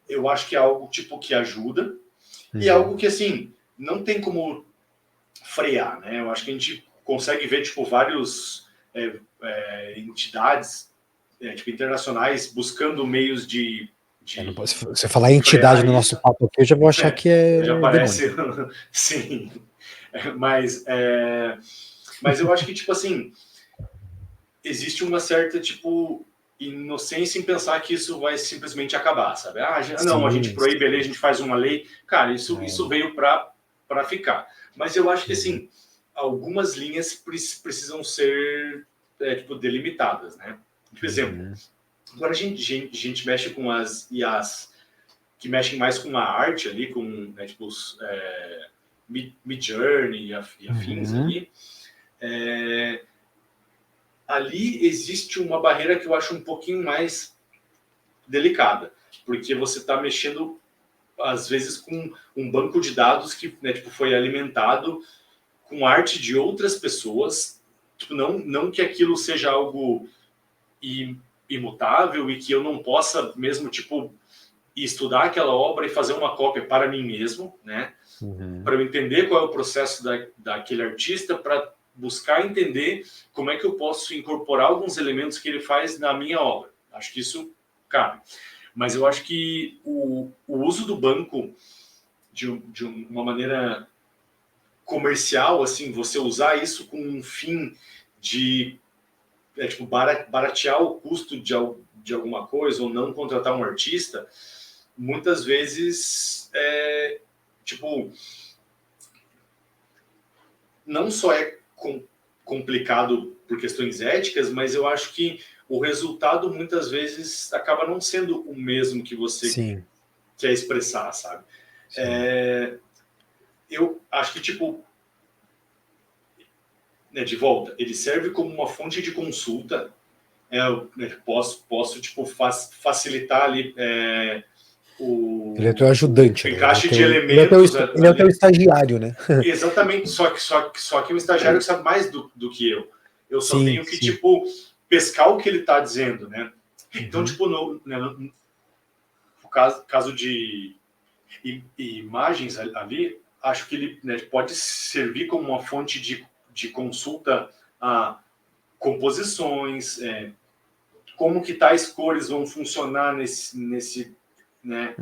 eu acho que é algo tipo que ajuda e é algo que, assim, não tem como frear, né? Eu acho que a gente consegue ver, tipo, vários entidades tipo, internacionais buscando meios de Se você falar entidade no nosso papo aqui, eu já vou achar que é já parece, demônio. sim, mas eu acho que, tipo assim, existe uma certa, tipo, inocência em pensar que isso vai simplesmente acabar, sabe? Não, a gente proíbe a lei, a gente faz uma lei. Cara, isso veio para ficar. Mas eu acho que, assim, algumas linhas precisam ser, tipo, delimitadas, né? Por exemplo, agora a gente mexe com as IAs que mexem mais com a arte ali, com, né, tipo, Midjourney e afins ali, ali existe uma barreira que eu acho um pouquinho mais delicada, porque você está mexendo, às vezes, com um banco de dados que, né, tipo, foi alimentado com arte de outras pessoas, tipo, não que aquilo seja algo imutável e que eu não possa mesmo, tipo, estudar aquela obra e fazer uma cópia para mim mesmo, né? Para eu entender qual é o processo daquele artista, para buscar entender como é que eu posso incorporar alguns elementos que ele faz na minha obra. Acho que isso cabe. Mas eu acho que o uso do banco de uma maneira comercial, assim, você usar isso com um fim de tipo, baratear o custo de alguma coisa ou não contratar um artista, muitas vezes tipo, não só é complicado por questões éticas, mas eu acho que o resultado muitas vezes acaba não sendo o mesmo que você quer expressar, sabe? Eu acho que, tipo, né, de volta, ele serve como uma fonte de consulta. Eu posso tipo, facilitar ali ele é teu ajudante, o encaixe de ele é elementos. Ele é o teu estagiário, né? Exatamente, só que um estagiário sabe mais do que eu. Eu só tenho que, tipo, pescar o que ele está dizendo, né? Então, tipo, no caso de imagens ali, acho que ele, né, pode servir como uma fonte de consulta a composições, como que tais cores vão funcionar nesse né,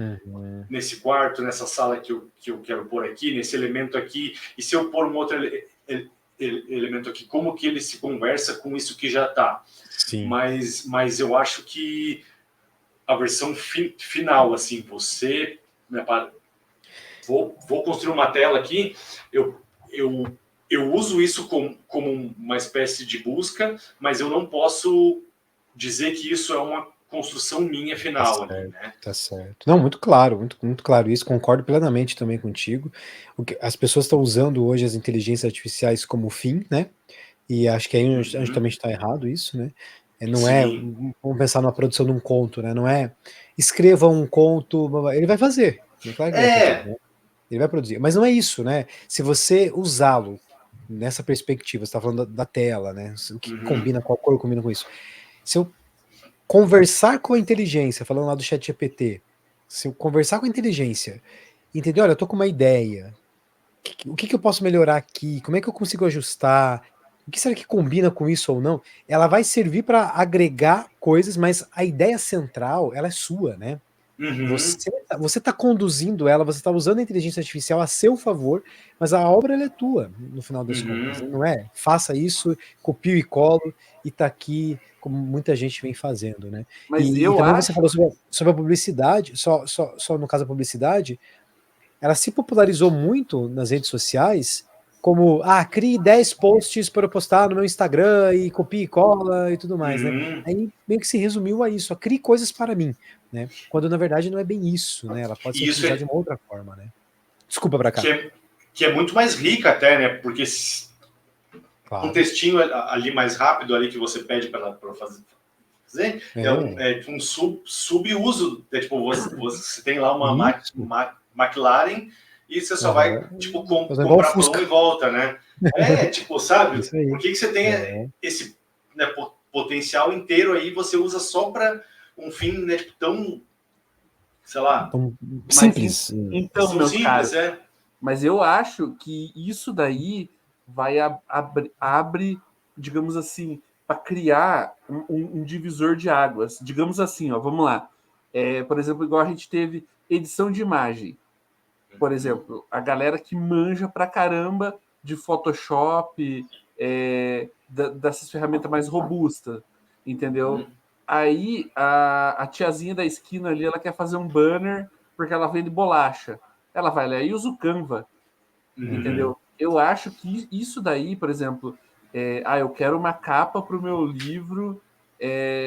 nesse quarto, nessa sala que eu quero pôr aqui, nesse elemento aqui, e se eu pôr um outro elemento aqui, como que ele se conversa com isso que já está. Mas eu acho que a versão final, assim, você... Né, vou construir uma tela aqui, eu uso isso como uma espécie de busca, mas eu não posso dizer que isso é uma construção minha final. Tá certo, ali, né? tá certo. Não, muito claro, muito claro isso, concordo plenamente também contigo. As pessoas estão usando hoje as inteligências artificiais como fim, né? E acho que aí a gente também está errado isso, né? Não é, vamos pensar numa produção de um conto, né? Não é escreva um conto, ele vai fazer, claro que vai fazer, né? Ele vai produzir, mas não é isso, né? Se você usá-lo nessa perspectiva, você está falando da tela, né? O que combina com a cor, combina com isso. Se eu conversar com a inteligência, falando lá do chat GPT, se eu conversar com a inteligência, entender, olha, eu tô com uma ideia, o que eu posso melhorar aqui, como é que eu consigo ajustar, o que será que combina com isso ou não? Ela vai servir para agregar coisas, mas a ideia central, ela é sua, né? Uhum. Você tá conduzindo ela, você está usando a inteligência artificial a seu favor, mas a obra ela é tua, no final das contas, Uhum. não é? Faça isso, copio e colo, e tá aqui, como muita gente vem fazendo, né? Mas E eu também você acho. falou sobre a publicidade, só no caso da publicidade, ela se popularizou muito nas redes sociais, como, crie 10 posts para eu postar no meu Instagram e copia e cola e tudo mais, né? Uhum. Aí meio que se resumiu a isso, crie coisas para mim, né? Quando na verdade não é bem isso, né? Ela pode ser E isso utilizada de uma outra forma, né? Desculpa para cá. que é muito mais rica até, né? Porque um Claro. textinho ali mais rápido ali que você pede para fazer um subuso. Tipo, você tem lá uma Isso. McLaren e você só vai, tipo, Fazer igual o comprar pão e Fusca. volta, né? Tipo, sabe? Isso aí. Por que você tem esse, né, potencial inteiro aí, você usa só para um fim, né, tão, sei lá, Tão Mas simples. então, tão meu caro, simples, é? mas eu acho que isso daí vai abre, digamos assim, para criar um divisor de águas. Digamos assim, ó, vamos lá. Por exemplo, igual a gente teve edição de imagem. Por exemplo, a galera que manja pra caramba de Photoshop, dessas ferramentas mais robustas, entendeu? Aí a tiazinha da esquina ali, ela quer fazer um banner porque ela vende bolacha. Ela vai lá e usa o Canva, Uhum. entendeu? Eu acho que isso daí, por exemplo, eu quero uma capa para o meu livro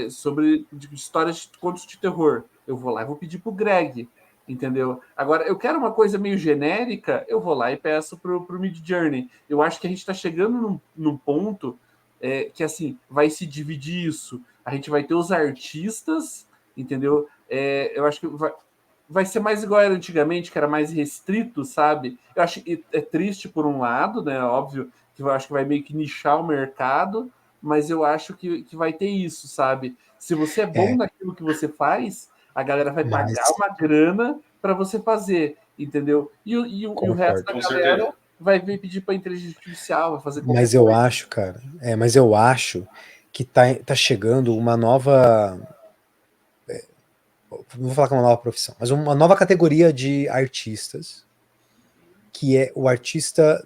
sobre histórias de contos de terror. Eu vou lá e vou pedir pro Greg, entendeu? Agora, eu quero uma coisa meio genérica, eu vou lá e peço pro Midjourney. Eu acho que a gente está chegando num ponto que, assim, vai se dividir isso. A gente vai ter os artistas, entendeu? Eu acho que vai ser mais igual era antigamente, que era mais restrito, sabe? Eu acho que é triste por um lado, né? Óbvio que eu acho que vai meio que nichar o mercado, mas eu acho que vai ter isso, sabe? Se você é bom É, naquilo que você faz, a galera vai pagar mas uma grana para você fazer, entendeu? E o resto da concordo. Com galera certeza. vai vir pedir para inteligência artificial, vai fazer qualquer Mas eu coisa. acho, cara, mas eu acho que tá chegando uma nova, não vou falar que é uma nova profissão, mas uma nova categoria de artistas, que é o artista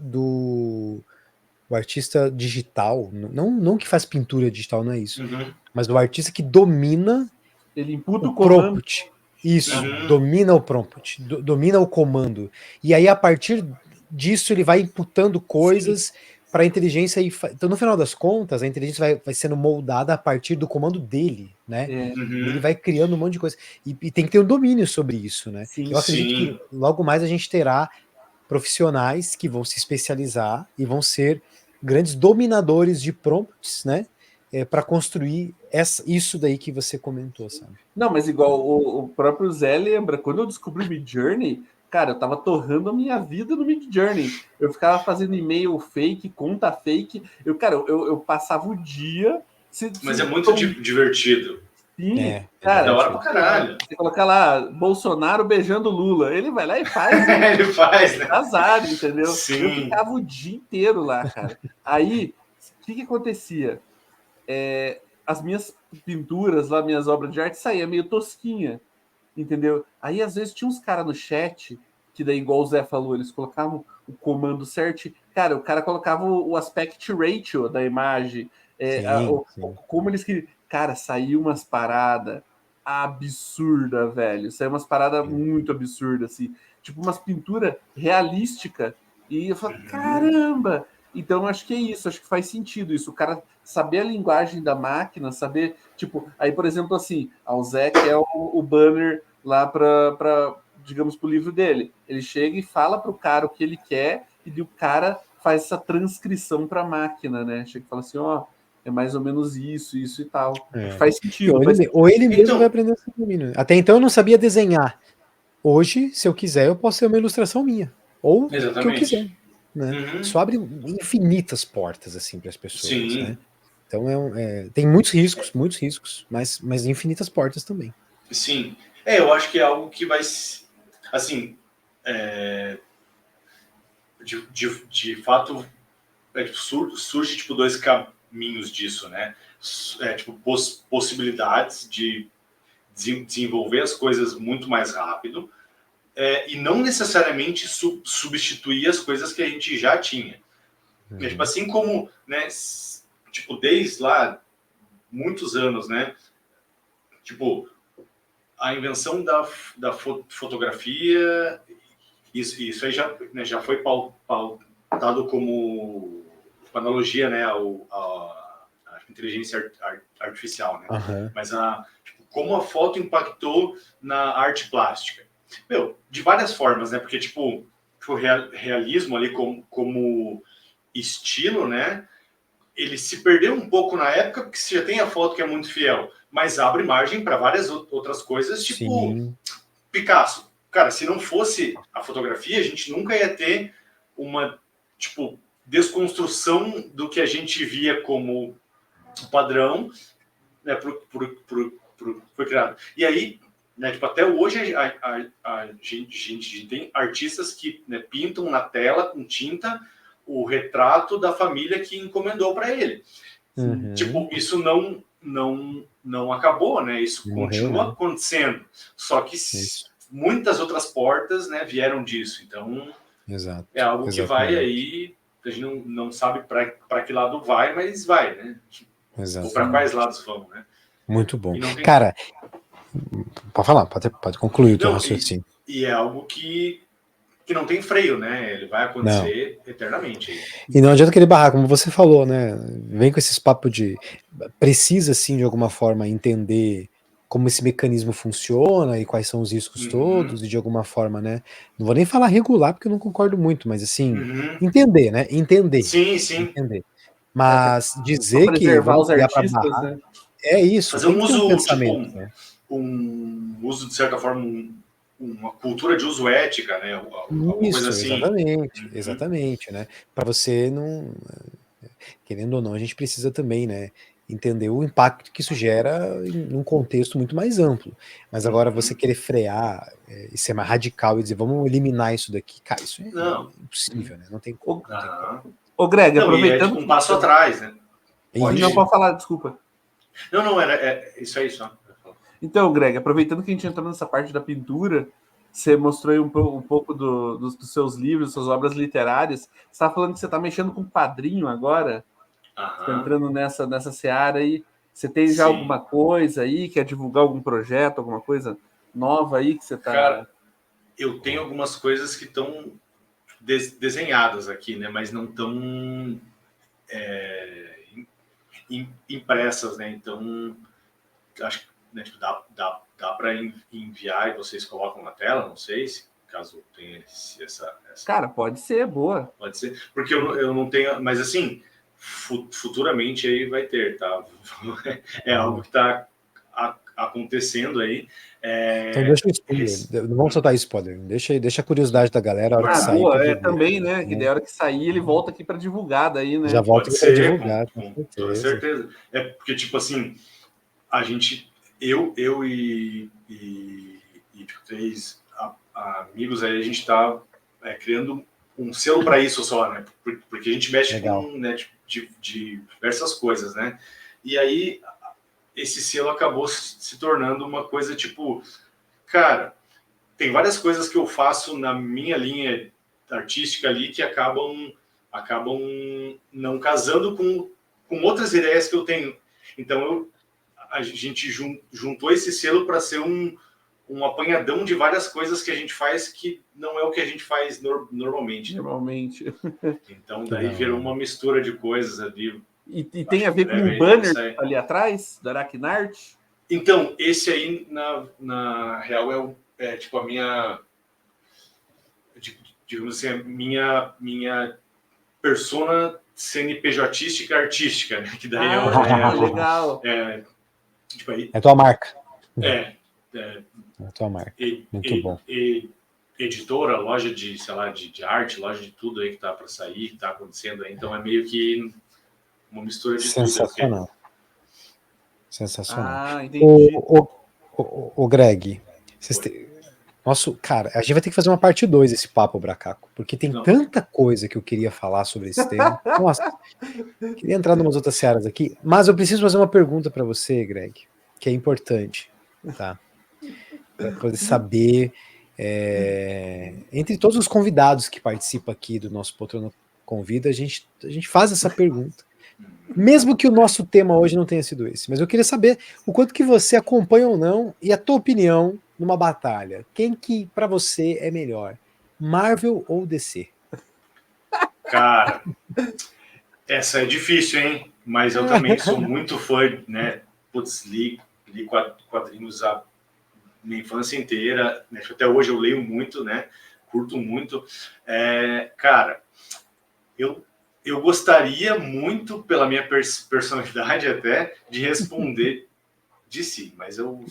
digital, não que faz pintura digital, não é isso, Uhum. mas o artista que domina Ele imputa o o comando. prompt. Isso, Uhum. domina o prompt, domina o comando. E aí, a partir disso, ele vai imputando Sim, coisas para a inteligência. Então, no final das contas, a inteligência vai sendo moldada a partir do comando dele, né? E ele Uhum. vai criando um monte de coisa. E tem que ter um domínio sobre isso, né? sim, Eu acredito que Sim. logo mais a gente terá profissionais que vão se especializar e vão ser grandes dominadores de prompts, né? Para construir isso daí que você comentou, sabe? não, mas igual o próprio Zé lembra, quando eu descobri o Midjourney, cara, eu tava torrando a minha vida no Midjourney. Eu ficava fazendo e-mail fake, conta fake. Eu passava o dia Mas é muito divertido. sim, É É da cara, hora pra divertido. caralho. você colocar lá Bolsonaro beijando Lula, ele vai lá e faz isso, Ele faz, né? azar, entendeu? Eu Sim. ficava o dia inteiro lá, cara. Aí, o que acontecia? As minhas pinturas lá, minhas obras de arte saía meio tosquinha, entendeu? Aí às vezes tinha uns caras no chat que daí igual o Zé falou, eles colocavam o comando certo. Cara, o cara colocava o aspect ratio da imagem, Sim, sim. como eles queriam. Cara, saiu umas paradas absurda, velho. Saiu umas paradas muito absurdas, assim. Tipo, umas pinturas realísticas. E eu falo, Uhum. caramba! Então, acho que é isso, acho que faz sentido isso. O cara saber a linguagem da máquina, saber, tipo, aí, por exemplo, assim, o Zé que é o banner lá para, digamos, para o livro dele. Ele chega e fala para o cara o que ele quer, e o cara faz essa transcrição para a máquina, né? Chega e fala assim, ó, é mais ou menos isso e tal. Acho que É. faz E sentido, faz sentido. ou ele mesmo vai Então, aprender esse domínio. Até então eu não sabia desenhar. Hoje, se eu quiser, eu posso ter uma ilustração minha. Ou o que eu quiser. exatamente. Né? Uhum. Isso abre infinitas portas assim para as pessoas, né? Sim, Então tem muitos riscos, mas infinitas portas também. sim. Eu acho que é algo que vai, assim, de fato, surge tipo dois caminhos disso, né? Tipo possibilidades de desenvolver as coisas muito mais rápido, e não necessariamente substituir as coisas que a gente já tinha. Tipo, assim como, né, tipo, desde lá muitos anos, né, tipo, a invenção da fotografia, isso aí já foi pautado como analogia, né, a inteligência artificial, né? Mas tipo, como a foto impactou na arte plástica? De várias formas, né? Porque tipo, o realismo ali como estilo, né? Ele se perdeu um pouco na época, porque você já tem a foto que é muito fiel, mas abre margem para várias outras coisas, tipo Picasso. Cara, se não fosse a fotografia, a gente nunca ia ter uma, tipo, desconstrução do que a gente via como padrão, né, foi criado. E aí, né, tipo, até hoje a gente tem artistas que, né, pintam na tela com tinta o retrato da família que encomendou para ele. Tipo, isso não acabou, né? Isso continua acontecendo. Só que muitas outras portas, né, vieram disso. Então, é algo que vai aí, a gente não sabe para que lado vai, mas vai, né? Ou para quais lados vão, né? Muito bom. Cara, pode falar, pode concluir o teu raciocínio. E é algo que não tem freio, né? Ele vai acontecer eternamente. E não adianta querer barrar, como você falou, né? Vem com esses papos de... Precisa, sim, de alguma forma, entender como esse mecanismo funciona e quais são os riscos todos, e de alguma forma, né? Não vou nem falar regular, porque eu não concordo muito, mas assim, entender, né? Entender. Sim. Entender. Mas dizer que vamos os artistas, barrar, né? É isso. Fazer um uso, pensamento, tipo, né? um uso, de certa forma, uma cultura de uso ética, né? Alguma coisa assim. Exatamente, né? Para você não... Querendo ou não, a gente precisa também, né, entender o impacto que isso gera em um contexto muito mais amplo. Mas agora você querer frear e ser mais radical e dizer, vamos eliminar isso daqui, cara, isso é impossível, né? Não tem como. Ô, Greg, aproveitando... tipo um passo atrás, né? Não pode falar, desculpa. Não, era isso aí só. Então, Greg, aproveitando que a gente entrou nessa parte da pintura, você mostrou aí um pouco dos seus livros, suas obras literárias. Você estava falando que você está mexendo com quadrinho agora. Você está entrando nessa seara aí. Você tem já alguma coisa aí? Quer divulgar algum projeto, alguma coisa nova aí que você está... Cara, eu tenho algumas coisas que estão desenhadas aqui, né? Mas não estão impressas, né? Então, acho que, né, tipo, dá para enviar e vocês colocam na tela, não sei se caso tenha essa... Cara, pode ser, boa. Pode ser, porque eu não tenho, mas assim, futuramente aí vai ter, tá? É algo que está acontecendo aí. Então deixa o spoiler, não vamos soltar spoiler, deixa a curiosidade da galera a hora que sair. Boa, também, né? Que da hora que sair ele volta aqui para divulgar daí, né? Já volta para divulgar, com toda certeza. É porque, tipo assim, a gente, eu e 3 amigos aí, a gente está criando um selo para isso só, né? Porque a gente mexe com, né, de diversas coisas, né? E aí esse selo acabou se tornando uma coisa tipo, cara, tem várias coisas que eu faço na minha linha artística ali que acabam não casando com outras ideias que eu tenho. Então a gente juntou esse selo para ser um apanhadão de várias coisas que a gente faz que não é o que a gente faz normalmente. Então daí virou uma mistura de coisas ali. E tem a ver com um banner ali atrás, da Aracnart? Então, esse aí, na real, é tipo a minha... digamos assim, a minha persona CNPJística artística, né? Que daí legal. Tipo aí, é tua marca. É tua marca. Muito bom. Editora, loja de, sei lá, de arte, loja de tudo aí que tá para sair, que tá acontecendo aí. Então é meio que uma mistura de sensacional. tudo. Sensacional. Entendi. O Greg, Cara, a gente vai ter que fazer uma parte 2 desse papo, Bracaco, porque tem Não. tanta coisa que eu queria falar sobre esse tema. Nossa, queria entrar em umas outras searas aqui, mas eu preciso fazer uma pergunta para você, Greg, que é importante, tá? Para poder saber, entre todos os convidados que participam aqui do nosso Poltrona Convida, a gente faz essa pergunta. Mesmo que o nosso tema hoje não tenha sido esse, mas eu queria saber o quanto que você acompanha ou não e a tua opinião numa batalha. Quem que para você é melhor, Marvel ou DC? Cara, essa é difícil, hein? Mas eu também sou muito fã, né? Putz, li quadrinhos a minha infância inteira, né? Até hoje eu leio muito, né? Curto muito. Cara, eu gostaria muito, pela minha personalidade até, de responder de si, mas eu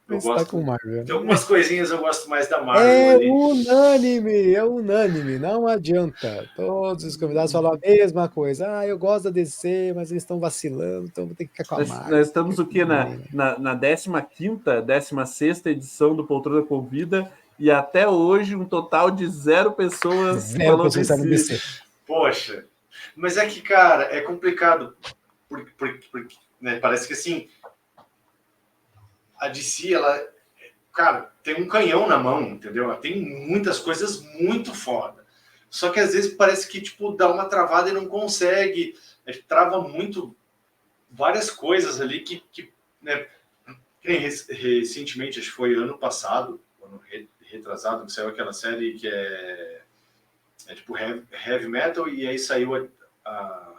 Tá com gosto Marvel. de algumas coisinhas, eu gosto mais da Marvel ali. É unânime, não adianta. Todos os convidados falam a mesma coisa. Eu gosto da DC, mas eles estão vacilando, então vou ter que ficar com a Marvel. Nós estamos o quê? Na 15ª, 16ª edição do Poltrona Convida, e até hoje um total de 0 pessoas falando DC. Poxa, mas é que, cara, é complicado, porque né, parece que assim, a DC, ela, cara, tem um canhão na mão, entendeu? Ela tem muitas coisas muito foda. Só que às vezes parece que, tipo, dá uma travada e não consegue, trava muito várias coisas ali que né, recentemente, acho que foi ano passado, ano retrasado, que saiu aquela série que é tipo heavy metal, e aí saiu a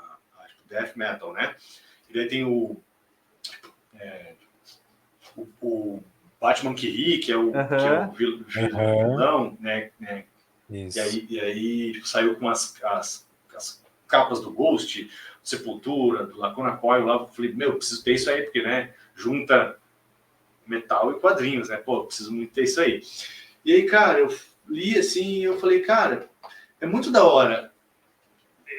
death metal, né? E daí tem o Batman que ri, que é o vilão, né? Isso. E aí tipo, saiu com as capas do Ghost, Sepultura, do Lacuna Coil lá. Eu falei, preciso ter isso aí, porque, né, junta metal e quadrinhos, né? Pô, preciso muito ter isso aí. E aí, cara, eu li assim e eu falei, cara, é muito da hora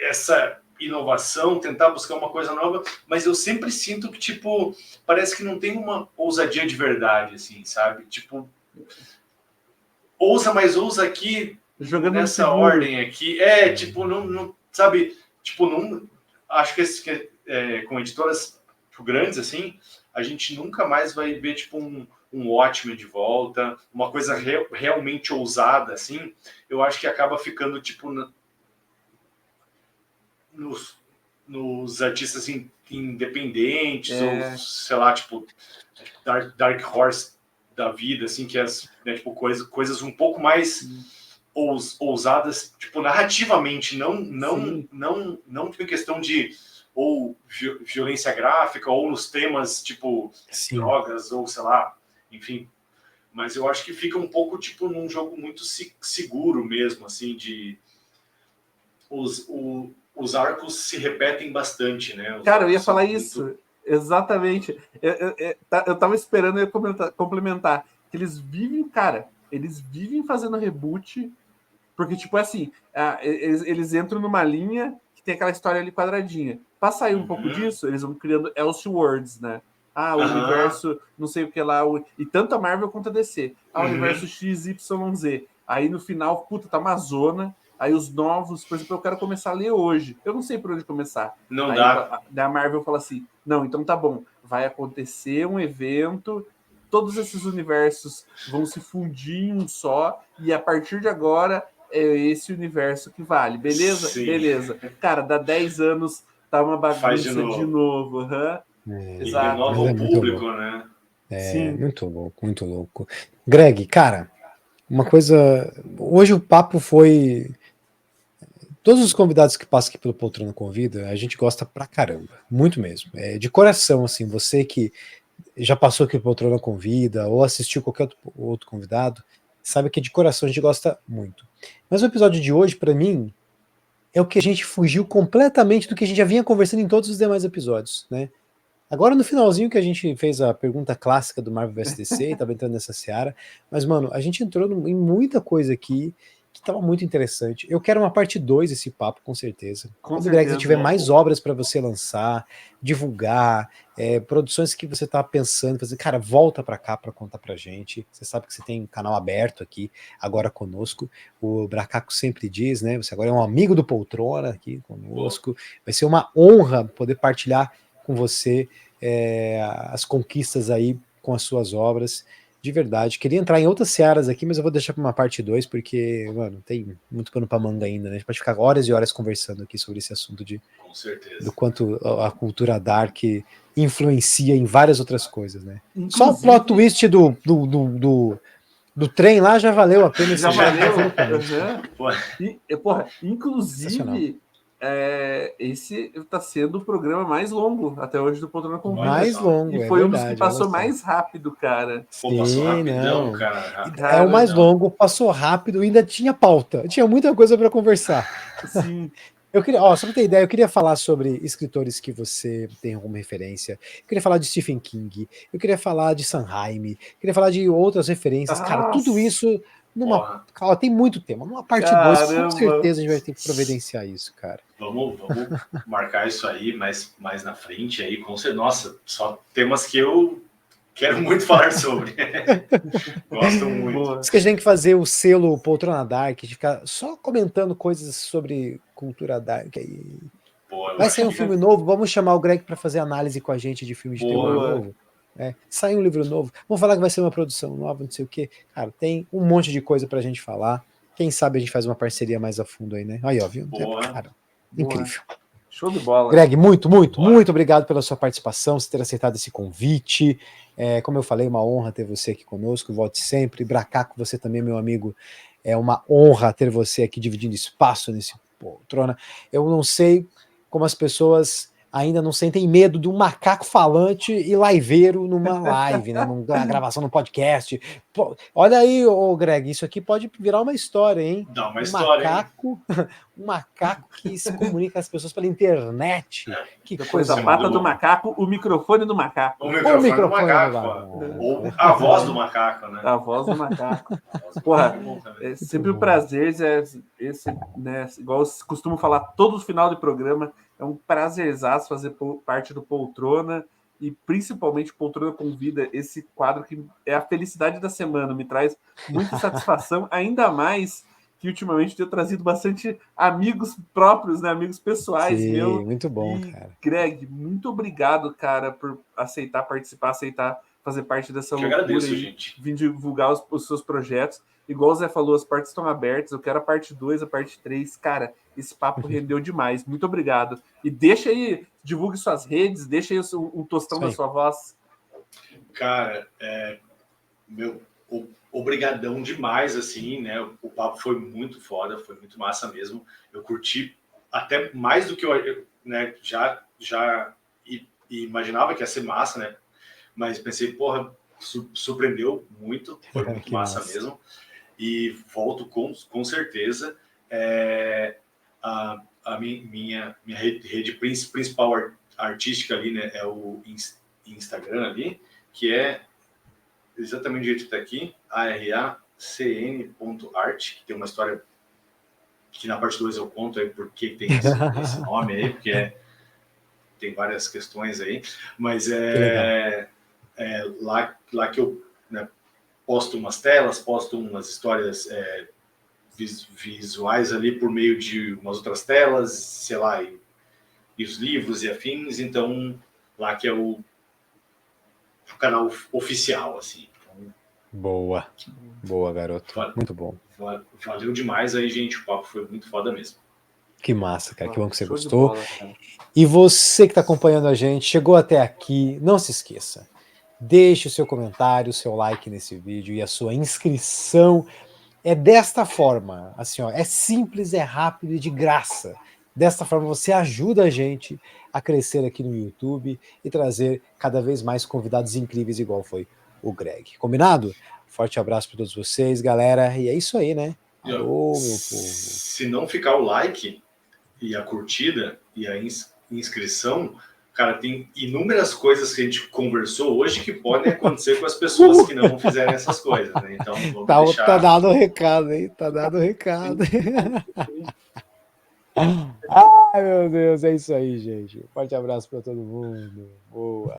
essa inovação, tentar buscar uma coisa nova, mas eu sempre sinto que, tipo, parece que não tem uma ousadia de verdade, assim, sabe? Tipo, ousa, mas ousa aqui, jogando nessa ordem aqui. Tipo, não sabe? Tipo, não... Acho que com editoras grandes, assim, a gente nunca mais vai ver, tipo, um Watchmen de volta, uma coisa realmente ousada, assim. Eu acho que acaba ficando, tipo, nos artistas independentes, ou, sei lá, tipo, Dark Horse da vida, assim, que né, tipo, coisas um pouco mais ousadas, tipo, narrativamente, não em questão de ou violência gráfica, ou nos temas, tipo, drogas, ou sei lá, enfim. Mas eu acho que fica um pouco, tipo, num jogo muito seguro mesmo, assim, de... Os arcos se repetem bastante, né? Cara, eu ia falar isso. Exatamente. Eu tava esperando eu complementar. Que eles vivem, cara, eles vivem fazendo reboot, porque, tipo, assim, eles entram numa linha que tem aquela história ali quadradinha. Pra sair um pouco disso, eles vão criando Elseworlds, né? O universo, não sei o que lá. E tanto a Marvel quanto a DC. O universo XYZ. Aí no final, puta, tá uma zona. Aí os novos, por exemplo, eu quero começar a ler hoje. Eu não sei por onde começar. Não dá. Daí a Marvel fala assim, não, então tá bom. Vai acontecer um evento, todos esses universos vão se fundir em um só, e a partir de agora é esse universo que vale. Beleza? Sim. Beleza. Cara, dá 10 anos, tá uma bagunça de novo. Exato. E renova o público, né? Sim. Muito louco, muito louco. Greg, cara, uma coisa... Hoje o papo foi... Todos os convidados que passam aqui pelo Poltrona Convida, a gente gosta pra caramba. Muito mesmo. De coração, assim, você que já passou aqui pelo Poltrona Convida ou assistiu qualquer outro convidado, sabe que de coração a gente gosta muito. Mas o episódio de hoje, pra mim, é o que a gente fugiu completamente do que a gente já vinha conversando em todos os demais episódios, né? Agora no finalzinho que a gente fez a pergunta clássica do Marvel vs DC, tava entrando nessa seara, mas, mano, a gente entrou em muita coisa aqui que estava muito interessante. Eu quero uma parte 2 desse papo, com certeza. Com Quando o Greg certeza. tiver mais obras para você lançar, divulgar, produções que você tá pensando, fazer, cara, volta para cá para contar pra gente. Você sabe que você tem um canal aberto aqui, agora conosco. O Bracaco sempre diz, né? Você agora é um amigo do Poltrona aqui conosco. Vai ser uma honra poder partilhar com você as conquistas aí com as suas obras. De verdade. Queria entrar em outras searas aqui, mas eu vou deixar para uma parte 2, porque, mano, tem muito pano para manga ainda, né? A gente pode ficar horas e horas conversando aqui sobre esse assunto Com certeza. do quanto a cultura dark influencia em várias outras coisas, né? Inclusive, só o plot twist do trem lá já valeu a pena. Já valeu. Uhum. Inclusive, esse está sendo o programa mais longo até hoje do Poltrona com Vida. Mais longo, e foi verdade, um dos que passou mais rápido, cara. Pô, passou rapidão, cara. É o mais longo, passou rápido e ainda tinha pauta. Tinha muita coisa para conversar. Sim. Eu queria, só pra ter ideia, eu queria falar sobre escritores que você tem alguma referência. Eu queria falar de Stephen King, eu queria falar de Sanheim, eu queria falar de outras referências. Cara, tudo isso numa. Tem muito tema. Numa parte 2, com certeza a gente vai ter que providenciar isso, cara. Vamos marcar isso aí mais na frente aí, com certeza. Nossa, só temas que eu quero muito falar sobre. Gosto muito. Isso que a gente tem que fazer o selo Poltrona Dark, de ficar só comentando coisas sobre cultura dark aí. Vai sair um filme novo, vamos chamar o Greg para fazer análise com a gente de filme de terror novo. Sai um livro novo, vamos falar que vai ser uma produção nova, não sei o que. Cara, tem um monte de coisa pra gente falar. Quem sabe a gente faz uma parceria mais a fundo aí, né? Aí, ó, viu? Cara, incrível. Show de bola. Greg, muito obrigado pela sua participação, por ter aceitado esse convite. Como eu falei, uma honra ter você aqui conosco. Volte sempre. Bracaco, você também, meu amigo. É uma honra ter você aqui dividindo espaço nesse Poltrona. Eu não sei como as pessoas ainda não sentem medo de um macaco falante e liveiro numa live, né? Numa gravação, num podcast. Pô, olha aí, Greg, isso aqui pode virar uma história, hein? Dá uma história, um macaco que se comunica com as pessoas pela internet. Que depois da pata do macaco, o microfone do macaco. O microfone do macaco. Ou a voz do macaco, né? A voz do macaco. Porra, é sempre um prazer. Né, igual eu costumo falar todo final de programa, é um prazerzaço fazer parte do Poltrona e principalmente Poltrona com Vida, esse quadro que é a felicidade da semana, me traz muita satisfação, ainda mais que ultimamente tenho trazido bastante amigos próprios, né, amigos pessoais. Sim, muito bom, cara. Greg, muito obrigado, cara, por aceitar participar, aceitar fazer parte dessa loucura. Agradeço, gente. Vim divulgar os seus projetos. Igual o Zé falou, as partes estão abertas. Eu quero a parte 2, a parte 3. Cara, esse papo rendeu demais. Muito obrigado. E deixa aí, divulgue suas redes, deixa aí um tostão da sua voz. Cara, obrigadão demais, assim, né? O papo foi muito foda, foi muito massa mesmo. Eu curti até mais do que eu né, já imaginava que ia ser massa, né? Mas pensei, porra, surpreendeu muito, foi muito massa mesmo. E volto com certeza. A minha rede principal artística ali, né, é o Instagram ali, que é exatamente do jeito que está aqui, aracn.art, que tem uma história que na parte 2 eu conto aí por que tem esse nome aí, porque tem várias questões aí, mas lá que eu, né, posto umas telas, posto umas histórias visuais ali por meio de umas outras telas, sei lá, e os livros e afins, então lá que é o canal oficial, assim. Boa, garoto. Muito bom. Valeu demais aí, gente, o papo foi muito foda mesmo. Que massa, cara, que bom que você gostou. Bola, e você que está acompanhando a gente, chegou até aqui, não se esqueça, deixe o seu comentário, o seu like nesse vídeo e a sua inscrição. É desta forma, assim, ó, é simples, é rápido e de graça. Desta forma você ajuda a gente a crescer aqui no YouTube e trazer cada vez mais convidados incríveis igual foi o Greg. Combinado? Forte abraço para todos vocês, galera. E é isso aí, né? Alô, meu povo. Se não ficar o like e a curtida e a inscrição, Cara, tem inúmeras coisas que a gente conversou hoje que podem acontecer com as pessoas que não fizerem essas coisas, né? Então, vamos deixar... Tá dado o recado, hein? Tá dado o recado. Ai, meu Deus, é isso aí, gente. Forte abraço para todo mundo. Boa.